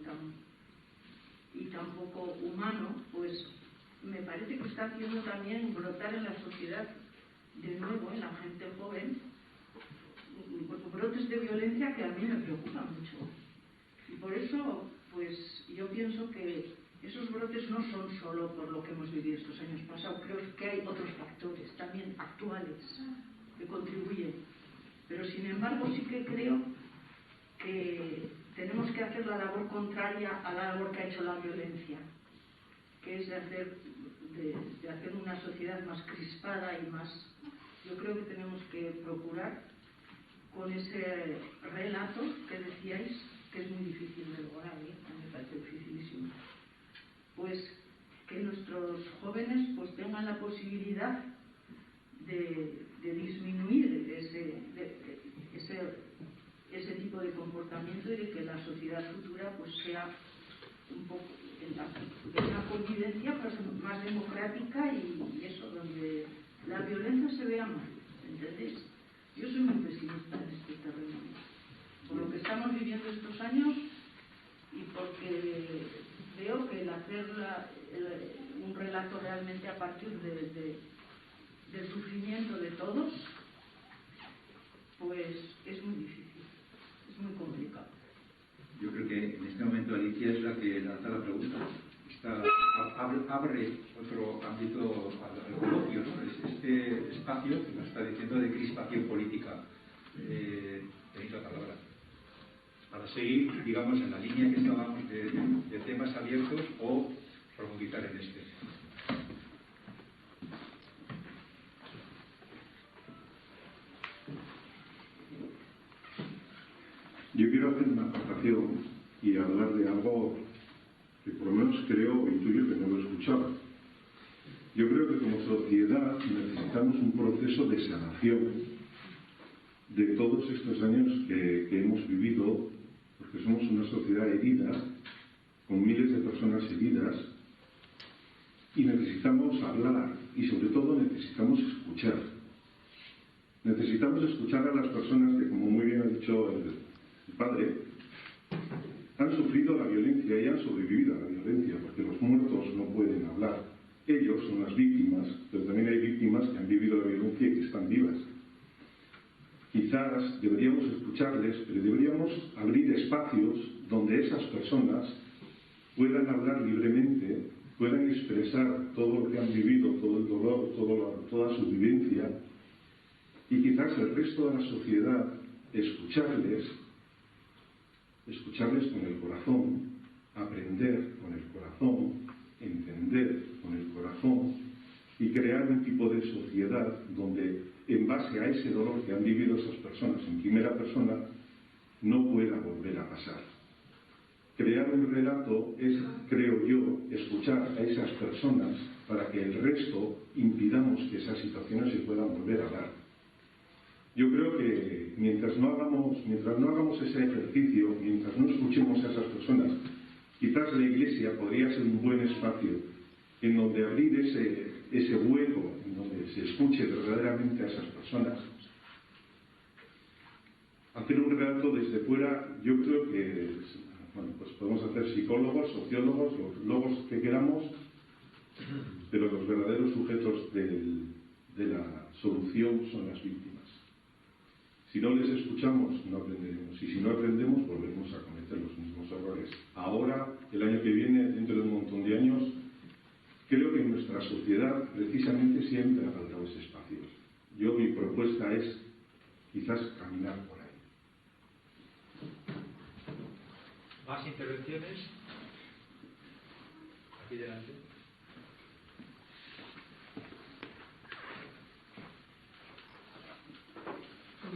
tan poco humano, pues me parece que está haciendo también brotar en la sociedad de nuevo, en la gente joven, brotes de violencia que a mí me preocupan mucho. Y por eso, pues yo pienso que esos brotes no son solo por lo que hemos vivido estos años pasados, creo que hay otros factores también actuales que contribuyen. Pero sin embargo sí que creo que tenemos que hacer la labor contraria a la labor que ha hecho la violencia, que es de hacer una sociedad más crispada y más... Yo creo que tenemos que procurar con ese relato que decíais, que es muy difícil de lograr, a mí me parece dificilísimo, pues que nuestros jóvenes pues tengan la posibilidad de disminuir ese tipo de comportamiento y de que la sociedad futura pues sea un poco una convivencia pues, más democrática y eso, donde la violencia se vea mal, ¿entendéis? Yo soy muy pesimista en este terreno, por lo que estamos viviendo estos años y porque veo que el hacer un relato realmente a partir del sufrimiento de todos, pues es muy difícil, es muy complicado. Yo creo que en este momento Alicia es la que lanza la pregunta. Abre otro ámbito al coloquio, ¿no? Este espacio que nos está diciendo de crispación política. Tenéis la palabra. Para seguir, digamos, en la línea que estábamos de temas abiertos o profundizar en este. Yo quiero hacer una aportación y hablar de algo que por lo menos creo, intuyo que no lo he escuchado. Yo creo que como sociedad necesitamos un proceso de sanación de todos estos años que hemos vivido, porque somos una sociedad herida, con miles de personas heridas, y necesitamos hablar y sobre todo necesitamos escuchar. Necesitamos escuchar a las personas que, como muy bien ha dicho el padre, han sufrido la violencia y han sobrevivido a la violencia, porque los muertos no pueden hablar. Ellos son las víctimas, pero también hay víctimas que han vivido la violencia y que están vivas. Quizás deberíamos escucharles, pero deberíamos abrir espacios donde esas personas puedan hablar libremente, puedan expresar todo lo que han vivido, todo el dolor, toda su vivencia, y quizás el resto de la sociedad escucharles con el corazón, aprender con el corazón, entender con el corazón y crear un tipo de sociedad donde, en base a ese dolor que han vivido esas personas en primera persona, no pueda volver a pasar. Crear un relato es, creo yo, escuchar a esas personas para que el resto impidamos que esas situaciones se puedan volver a dar. Yo creo que mientras no hagamos ese ejercicio, mientras no escuchemos a esas personas, quizás la Iglesia podría ser un buen espacio en donde abrir ese hueco, en donde se escuche verdaderamente a esas personas. Hacer un relato desde fuera, yo creo que pues podemos hacer psicólogos, sociólogos, los logos que queramos, pero los verdaderos sujetos de la solución son las víctimas. Si no les escuchamos, no aprenderemos. Y si no aprendemos, volvemos a cometer los mismos errores. Ahora, el año que viene, dentro de un montón de años, creo que en nuestra sociedad precisamente siempre ha faltado ese espacio. Mi propuesta es quizás caminar por ahí. ¿Más intervenciones? Aquí delante.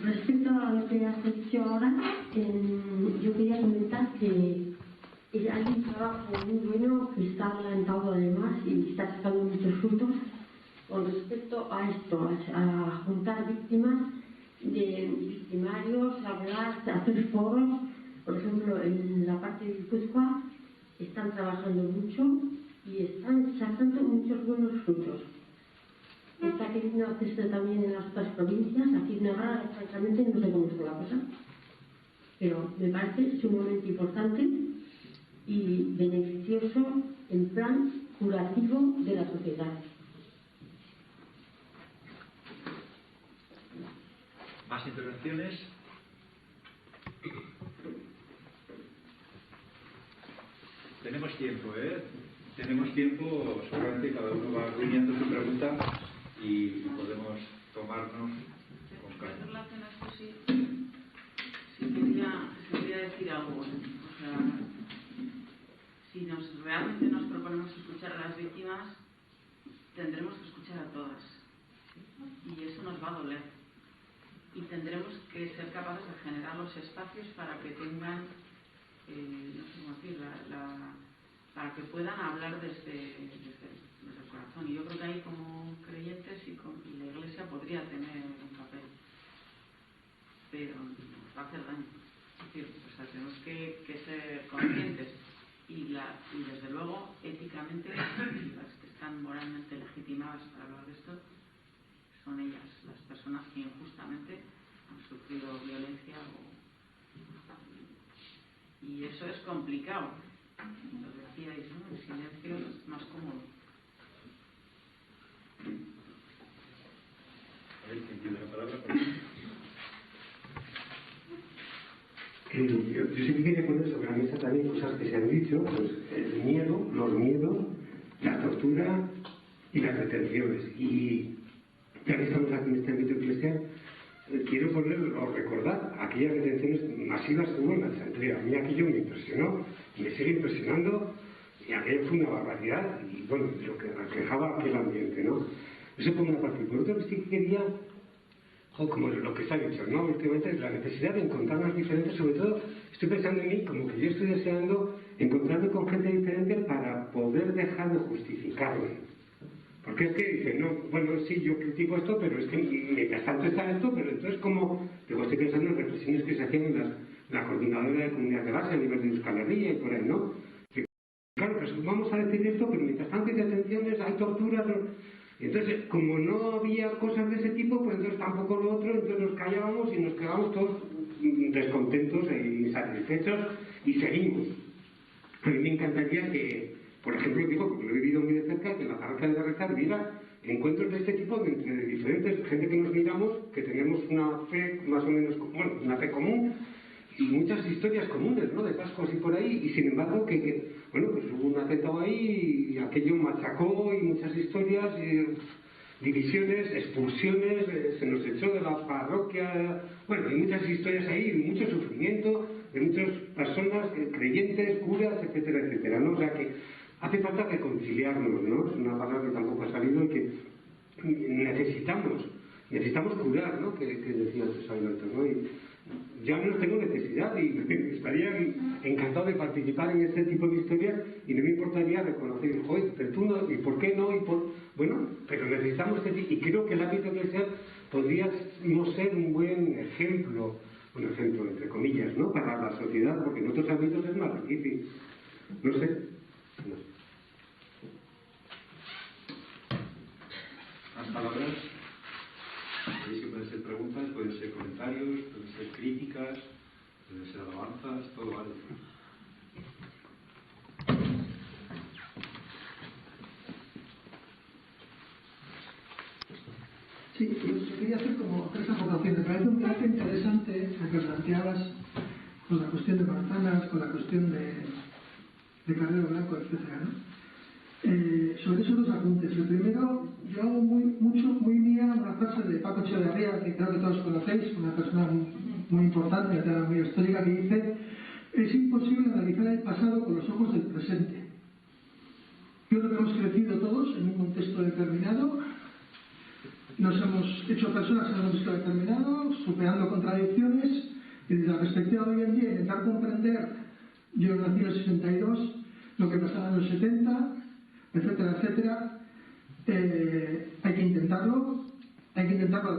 Respecto a lo que has dicho ahora, yo quería comentar que hay un trabajo muy bueno está sacando muchos frutos con respecto a esto, a juntar víctimas de victimarios, hablar, hacer foros. Por ejemplo, en la parte de Guipúzcoa están trabajando mucho y están sacando muchos buenos frutos. Está queriendo hacerse también en las otras provincias. Aquí en Navarra, francamente, no sé cómo está la cosa, pero me parece sumamente importante y beneficioso en plan curativo de la sociedad. ¿Más intervenciones? Tenemos tiempo, ¿eh? Tenemos tiempo, seguramente cada uno va rumiando su pregunta y podemos tomarnos con calma. En relación a esto sí quería decir algo. O sea, si realmente nos proponemos escuchar a las víctimas, tendremos que escuchar a todas. Y eso nos va a doler. Y tendremos que ser capaces de generar los espacios para que tengan, no sé cómo decir, para que puedan hablar desde el corazón. Y yo creo que ahí como creyentes y la Iglesia podría tener un papel. Pero nos va a hacer daño. Es decir, o sea, tenemos que ser conscientes y desde luego éticamente las que están moralmente legitimadas para hablar de esto son ellas, las personas que injustamente han sufrido violencia y eso es complicado. Lo decíais, ¿no? El silencio es más cómodo. ¿Quién tiene la palabra? Yo sí que quería poner sobre la mesa también cosas que se han dicho, pues el miedo, los miedos, la tortura y las detenciones. Y ya que estamos aquí en este ámbito eclesial, quiero poner o recordar aquellas detenciones masivas que hubo en Alexandria. A mí aquello me impresionó, me sigue impresionando, y aquello fue una barbaridad, y bueno, lo que reflejaba aquel ambiente, ¿no? Eso por una parte. Por otra, sí que quería, como lo que se ha dicho, ¿no? Últimamente, la necesidad de encontrarnos diferentes, sobre todo, estoy pensando en mí, como que yo estoy deseando encontrarme con gente diferente para poder dejar de justificarme. Porque es que dicen, no, bueno, sí, yo critico esto, pero es que mientras tanto está esto, pero entonces como, luego estoy pensando en reflexiones que se hacían en la coordinadora de comunidad de base a nivel de Euskal Herria y por ahí, ¿no? Que, claro, pues vamos a decir esto, pero mientras tanto hay detenciones, hay torturas, y entonces, como no había cosas de ese tipo, pues entonces tampoco lo otro, entonces nos callábamos y nos quedábamos todos descontentos e insatisfechos y seguimos. A mí me encantaría que, por ejemplo, digo, porque lo he vivido muy de cerca, que en la parroquia de Berrizar hubiera encuentros de este tipo entre diferentes, gente que nos miramos, que tenemos una fe más o menos, bueno, una fe común y muchas historias comunes, ¿no? De Pascuas y por ahí, y sin embargo bueno, pues hubo un atentado ahí y aquello machacó y muchas historias, y divisiones, expulsiones, se nos echó de la parroquia, bueno, hay muchas historias ahí, mucho sufrimiento de muchas personas, creyentes, curas, etcétera, etcétera, ¿no? O sea que hace falta reconciliarnos, ¿no? Es una palabra que tampoco ha salido y que necesitamos curar, ¿no? Que decía antes Alberto, ¿no? Y ya no tengo necesidad y estaría encantado de participar en este tipo de historias y no me importaría reconocer, joder, pero tú no, y por qué no, bueno, pero necesitamos este tipo, y creo que el ámbito eclesial podría no ser un buen ejemplo, entre comillas, ¿no? Para la sociedad, porque en otros ámbitos es más difícil. No sé. ¿Más palabras? Veis que pueden ser preguntas, pueden ser comentarios, pueden ser críticas, pueden ser alabanzas, todo vale. Sí, yo quería hacer como tres aportaciones. Me parece un debate interesante lo que planteabas con la cuestión de manzanas, con la cuestión de Carrero Blanco, etc., ¿no? Sobre esos dos apuntes. El primero, yo hago muy mía una frase de Paco Echeverría, que creo que todos conocéis, una persona muy importante, una persona muy histórica, que dice: es imposible analizar el pasado con los ojos del presente. Yo creo que hemos crecido todos en un contexto determinado, nos hemos hecho personas en un contexto determinado, superando contradicciones, y desde la perspectiva de hoy en día intentar comprender, yo nací en el 62, lo que pasaba en los 70, etcétera, etcétera, hay que intentarlo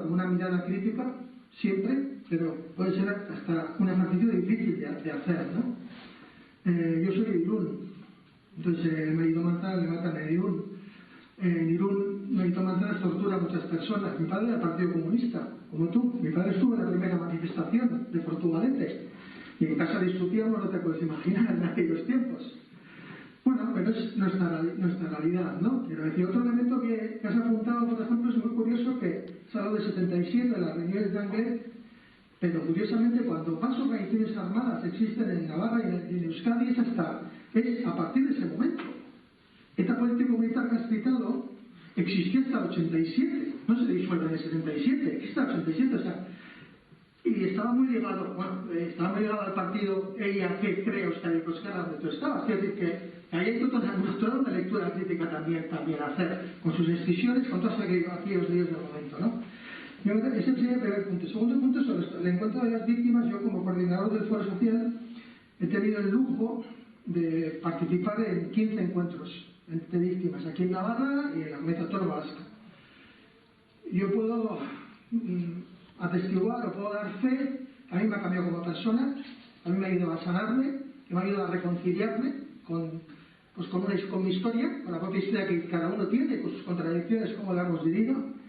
con una mirada crítica, siempre, pero puede ser hasta un ejercicio difícil de hacer, ¿no? Yo soy de Irún, entonces Melito Manzanares le matan en Irún. En Irún, Melito Manzanares tortura a muchas personas. Mi padre era del Partido Comunista, como tú. Mi padre estuvo en la primera manifestación de Portugalete. Y en casa discutíamos, no te puedes imaginar, en aquellos tiempos. Bueno, pero es nuestra realidad, ¿no? Quiero decir, otro elemento que has apuntado, por ejemplo, es muy curioso que se ha hablado de 77, de las reuniones de Anglet, pero curiosamente cuando más organizaciones armadas existen en Navarra y en Euskadi es a partir de ese momento. Esta política militar que has citado existió hasta el 87, no se disuelve en el 77, existe hasta el 87, o sea, y estaba muy ligado al partido EIAC, creo, Euskadi Prosquerra, donde tú estabas. Quiero decir que ahí hay toda una lectura crítica también a hacer, con sus excisiones, con todos aquellos líos del momento, ¿no? Ese sería el primer punto. El segundo punto, sobre el encuentro de las víctimas. Yo, como coordinador del Foro Social, he tenido el lujo de participar en 15 encuentros entre víctimas, aquí en Navarra y en la Comunidad Autónoma Vasca. Yo puedo atestiguar o puedo dar fe, a mí me ha cambiado como persona, a mí me ha ayudado a sanarme, que me ha ayudado a reconciliarme con mi historia, con la propia historia que cada uno tiene, con sus contradicciones, cómo la hemos vivido.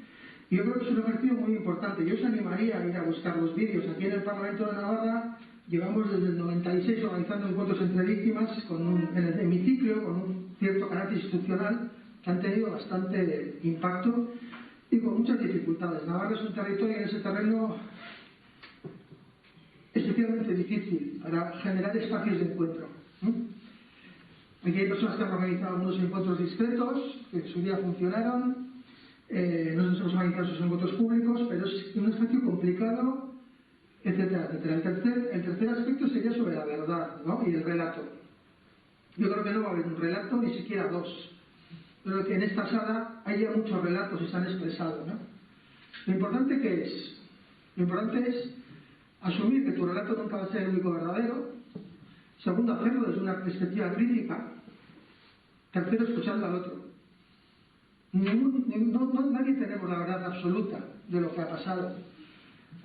Y yo creo que es un ejercicio muy importante. Yo os animaría a ir a buscar los vídeos. Aquí en el Parlamento de Navarra llevamos desde el 96 organizando encuentros entre víctimas en el hemiciclo, con un cierto carácter institucional, que han tenido bastante impacto y con muchas dificultades. Navarra es un territorio en ese terreno especialmente difícil para generar espacios de encuentro. Aquí hay personas que han organizado algunos encuentros discretos, que en su día funcionaron. Nosotros hemos organizado esos encuentros públicos, pero es un espacio complicado, etcétera, etcétera. El tercer aspecto sería sobre la verdad, ¿no? Y el relato. Yo creo que no va a haber un relato, ni siquiera dos. Creo que en esta sala hay ya muchos relatos y se han expresado, ¿no? Lo importante que es, lo importante es asumir que tu relato nunca va a ser el único verdadero. Segundo, hacerlo desde una perspectiva crítica. Tercero, escuchando al otro. Nadie tenemos la verdad absoluta de lo que ha pasado.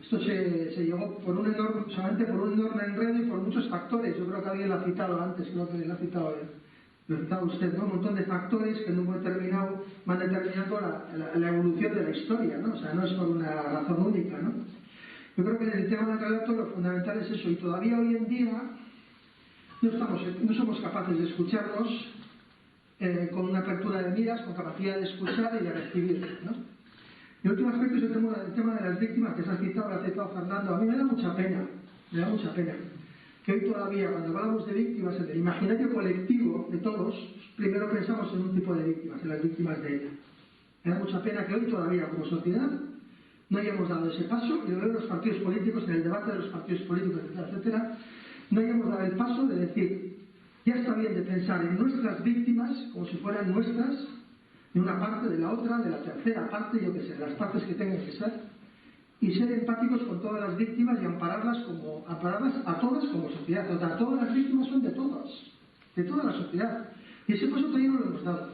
Esto se llegó solamente por un enorme enredo y por muchos factores. Yo creo que alguien lo ha citado antes, creo que lo ha citado usted, ¿no? Un montón de factores que en un momento determinado van determinando la evolución de la historia, ¿no? O sea, no es por una razón única, ¿no? Yo creo que en el tema del relato lo fundamental es eso, y todavía hoy en día no somos capaces de escucharnos con una apertura de miras, con capacidad de escuchar y de recibir, ¿no? Y el último aspecto es el tema de las víctimas, que se ha citado Fernando. A mí me da mucha pena que hoy todavía, cuando hablamos de víctimas, en el imaginario colectivo de todos, primero pensamos en un tipo de víctimas, en las víctimas de ETA. Me da mucha pena que hoy todavía, como sociedad, no hayamos dado ese paso, y lo veo en los partidos políticos, en el debate de los partidos políticos, etcétera, etcétera, no hayamos dado el paso de decir, ya está bien de pensar en nuestras víctimas como si fueran nuestras, de una parte, de la otra, de la tercera parte, yo qué sé, las partes que tengan que ser, y ser empáticos con todas las víctimas y ampararlas a todas como sociedad. O sea, todas las víctimas son de todos, de toda la sociedad. Y ese paso todavía no lo hemos dado.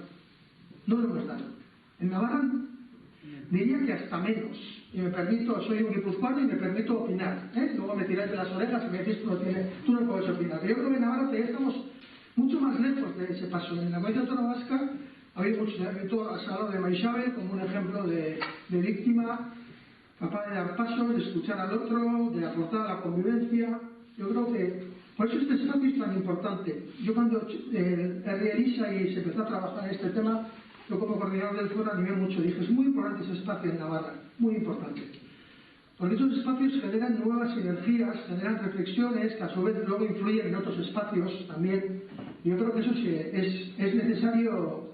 No lo hemos dado. En Navarra diría que hasta menos. Y me permito, soy un guipuzcoano y me permito opinar. Luego me tiráis de las orejas y me decís tú no puedes opinar. Pero yo creo que en Navarra todavía estamos mucho más lejos de ese paso. En la Comunidad Autónoma Vasca había muchos. Has hablado de Maixabel como un ejemplo de víctima, capaz de dar pasos, de escuchar al otro, de aportar a la convivencia. Yo creo que por eso este espacio es tan importante. Yo cuando Elisa y se empezó a trabajar en este tema, yo como coordinador del foro animé mucho. Dije, es muy importante ese espacio en Navarra, muy importante. Porque esos espacios generan nuevas energías, generan reflexiones que a su vez luego influyen en otros espacios también. Y yo creo que eso sí, es necesario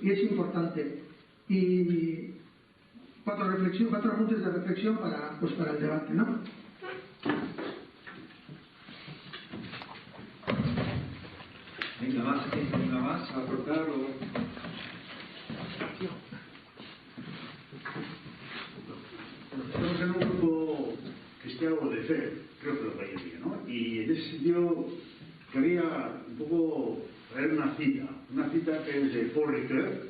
y es importante. Y cuatro apuntes de reflexión para el debate, ¿no? Venga más a aportar o... Estamos en un grupo cristiano de fe, creo que lo mayoría, ¿no? Y en ese sentido quería un poco traer una cita que es de Paul Ricoeur,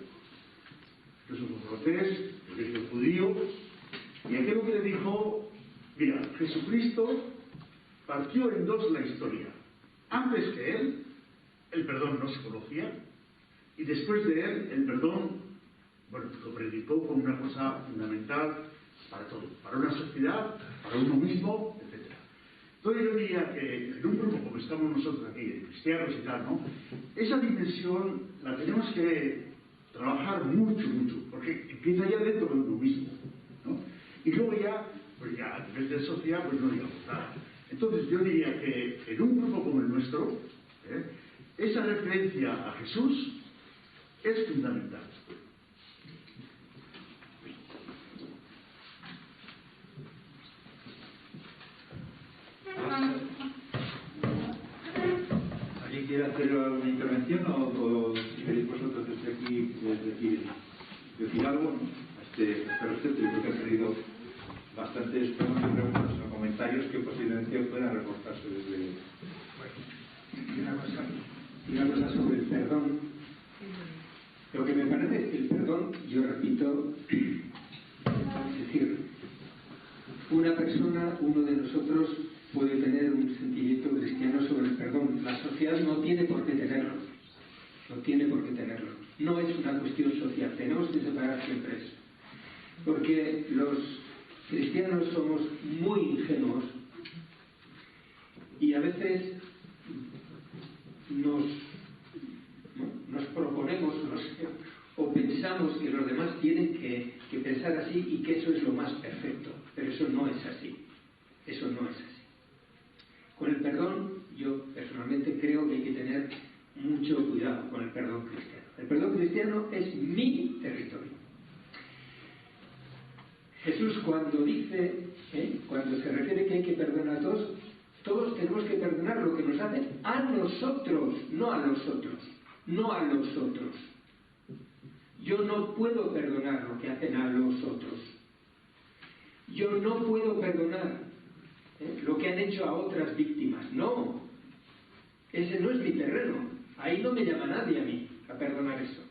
que es un francés, de origen judío, y aquello que le dijo, mira, Jesucristo partió en dos la historia. Antes que él, el perdón no se conocía, y después de él, el perdón, bueno, lo predicó como una cosa fundamental para todo, para una sociedad, para uno mismo, etc. Entonces yo diría que en un grupo como estamos nosotros aquí, de cristianos y tal, ¿no? Esa dimensión la tenemos que trabajar mucho, mucho, porque empieza ya dentro de uno mismo, ¿no? Y luego ya, pues ya a nivel de sociedad, pues no digamos nada. Entonces yo diría que en un grupo como el nuestro, esa referencia a Jesús es fundamental. ¿Alguien quiere hacer alguna intervención o si queréis vosotros desde aquí decir algo? Pero usted creo que ha traído bastantes preguntas o comentarios que posiblemente puedan reportarse desde... Una cosa sobre el perdón. Lo que me parece es que el perdón, yo repito, es decir, una persona, uno de nosotros puede tener un sentimiento cristiano sobre el perdón. La sociedad no tiene por qué tenerlo. No tiene por qué tenerlo. No es una cuestión social. Tenemos que separar siempre eso. Porque los cristianos somos muy ingenuos y a veces nos proponemos o pensamos que los demás tienen que pensar así y que eso es lo más perfecto. Pero eso no es así. Eso no es así. Con el perdón, yo personalmente creo que hay que tener mucho cuidado con el perdón cristiano. El perdón cristiano es mi territorio. Jesús cuando dice, cuando se refiere que hay que perdonar a todos, todos tenemos que perdonar lo que nos hacen a nosotros, no a los otros, no a los otros. Yo no puedo perdonar lo que hacen a los otros. Yo no puedo perdonar lo que han hecho a otras víctimas. No, ese no es mi terreno. Ahí no me llama nadie a mí a perdonar eso.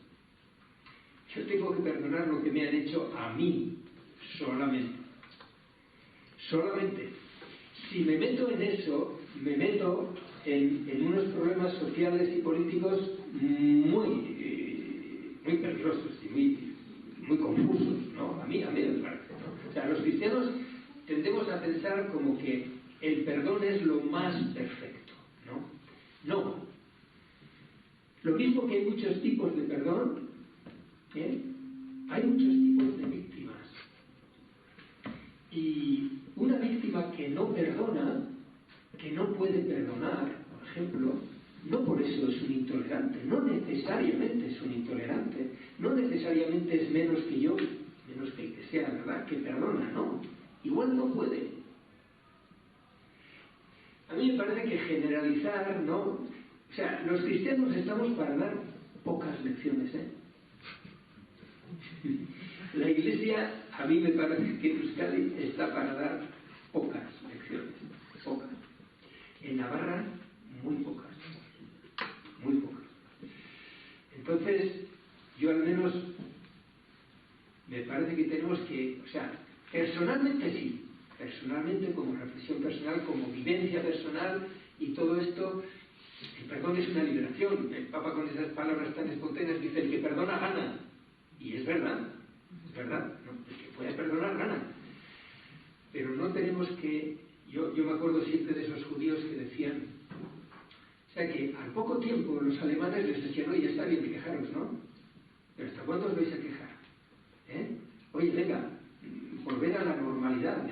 Yo tengo que perdonar lo que me han hecho a mí. Solamente. Solamente. Si me meto en eso, me meto en unos problemas sociales y políticos muy peligrosos y muy confusos, ¿no? A mí me parece, ¿no? O sea, los cristianos tendemos a pensar como que el perdón es lo más perfecto, ¿no? No. Lo mismo que hay muchos tipos de perdón, hay muchos tipos de víctimas. Y una víctima que no perdona, que no puede perdonar, por ejemplo, no por eso es un intolerante, no necesariamente es un intolerante, no necesariamente es menos que yo, menos que el que sea, ¿verdad?, que perdona, no. Igual no puede. A mí me parece que generalizar, ¿no? O sea, los cristianos estamos para dar pocas lecciones, La Iglesia, a mí me parece que en Euskadi está para dar pocas lecciones, pocas. En Navarra, muy pocas, muy pocas. Entonces, yo al menos me parece que tenemos que, o sea, personalmente sí, personalmente como reflexión personal, como vivencia personal y todo esto, el perdón es una liberación. El Papa con esas palabras tan espontáneas dice, el que perdona gana. Y es verdad, ¿no? El que puede perdonar gana. Pero no tenemos que, yo me acuerdo siempre de esos judíos que decían, o sea que al poco tiempo los alemanes les decían, oye, ya está bien de quejaros, ¿no? Pero ¿hasta cuándo os vais a quejar? Oye, venga, volver a la normalidad,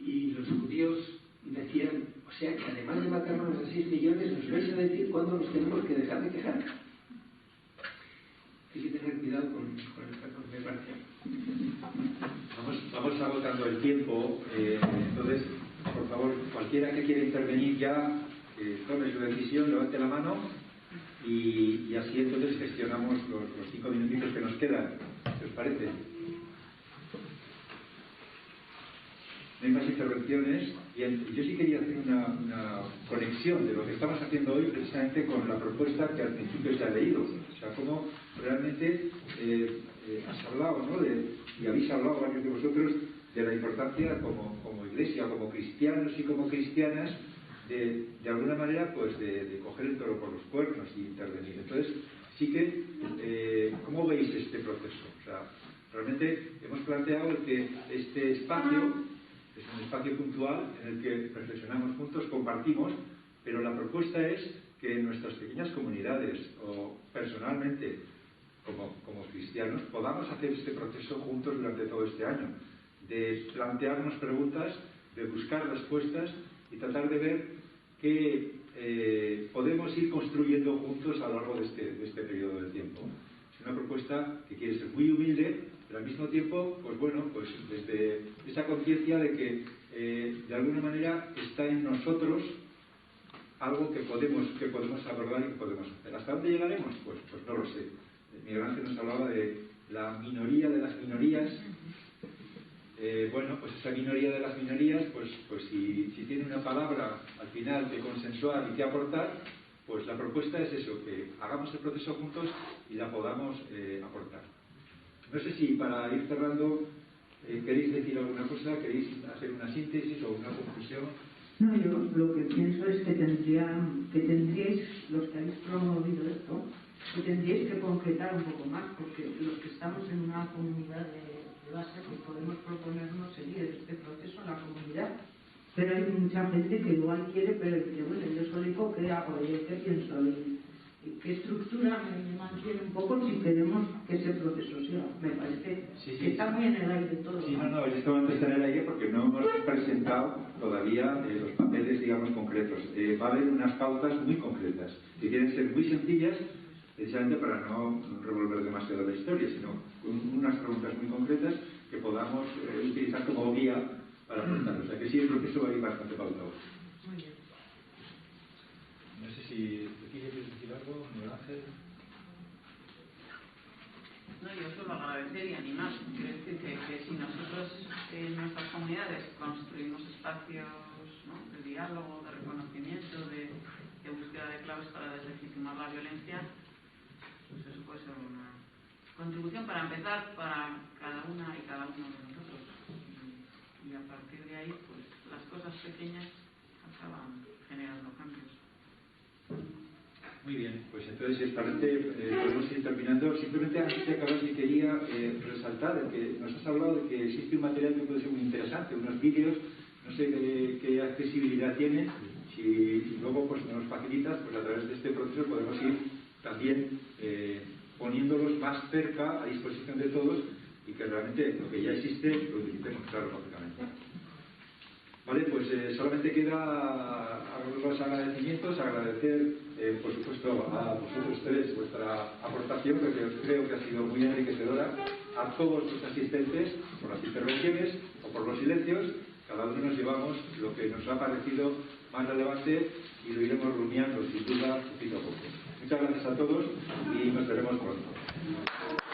Y los judíos decían, o sea que además de matarnos a 6 millones, nos vais a decir cuándo nos tenemos que dejar de quejar. Hay que tener cuidado con el perdón, me parece. Vamos agotando el tiempo, entonces, por favor, cualquiera que quiera intervenir ya, tome su decisión, levante la mano y así entonces gestionamos los 5 minutitos que nos quedan. ¿Qué os parece? no hay más intervenciones. Bien, yo sí quería hacer una conexión de lo que estamos haciendo hoy precisamente con la propuesta que al principio se ha leído. O sea, cómo realmente has hablado, ¿no? Y habéis hablado varios de vosotros de la importancia como iglesia, como cristianos y como cristianas, de alguna manera, pues de coger el toro por los cuernos y intervenir. Entonces, sí que, ¿cómo veis este proceso? O sea, realmente hemos planteado que este espacio es un espacio puntual en el que reflexionamos juntos, compartimos, pero la propuesta es que en nuestras pequeñas comunidades o personalmente como cristianos podamos hacer este proceso juntos durante todo este año, de plantearnos preguntas, de buscar respuestas y tratar de ver qué podemos ir construyendo juntos a lo largo de este periodo de tiempo. Es una propuesta que quiere ser muy humilde, pero al mismo tiempo, pues bueno, pues desde esa conciencia de que de alguna manera está en nosotros algo que podemos abordar y que podemos hacer. ¿Hasta dónde llegaremos? Pues no lo sé. Miguel Ángel nos hablaba de la minoría de las minorías. Bueno, pues esa minoría de las minorías, pues si tiene una palabra al final que consensuar y que aportar, pues la propuesta es eso, que hagamos el proceso juntos y la podamos aportar. No sé si para ir cerrando queréis decir alguna cosa, queréis hacer una síntesis o una conclusión. No, yo lo que pienso es que tendríais, los que habéis promovido esto, que tendríais que concretar un poco más, porque los que estamos en una comunidad de base, pues podemos proponernos seguir este proceso en la comunidad. Pero hay mucha gente que igual quiere, pero dice, bueno, yo solico, ¿qué hago? ¿Qué pienso? ¿Y qué estructura me mantiene un poco si queremos que ese proceso siga? Me parece que está muy en el aire todo. Sí, no, en este momento está en el aire porque no hemos presentado todavía los papeles, digamos, concretos. Va a haber unas pautas muy concretas, que quieren ser muy sencillas, precisamente para no revolver demasiado la historia, sino unas preguntas muy concretas que podamos utilizar como guía para aportar. O sea que sí, el proceso va a ir bastante pautado. Muy bien. No sé si quieres decir algo, Miguel Ángel. No, yo solo agradecer y animar. Quiero decir que si nosotros en nuestras comunidades construimos espacios, ¿no?, de diálogo, de reconocimiento, de búsqueda de claves para deslegitimar la violencia, pues eso puede ser una contribución para empezar para cada una y cada uno de nosotros. Y a partir de ahí, pues las cosas pequeñas acaban generando cambios. Muy bien, pues entonces si os parece podemos ir terminando. Simplemente antes de acabar sí quería resaltar que nos has hablado de que existe un material que puede ser muy interesante, unos vídeos, no sé qué accesibilidad tiene, si luego pues nos facilitas, pues a través de este proceso podemos ir también poniéndolos más cerca, a disposición de todos, y que realmente lo que ya existe lo utilicemos, claro, lógicamente. Vale, pues solamente queda los agradecimientos, agradecer por supuesto a vosotros tres vuestra aportación, que creo que ha sido muy enriquecedora, a todos los asistentes por las intervenciones o por los silencios. Cada uno nos llevamos lo que nos ha parecido más relevante y lo iremos rumiando sin duda poquito a poco. Muchas gracias a todos y nos veremos pronto.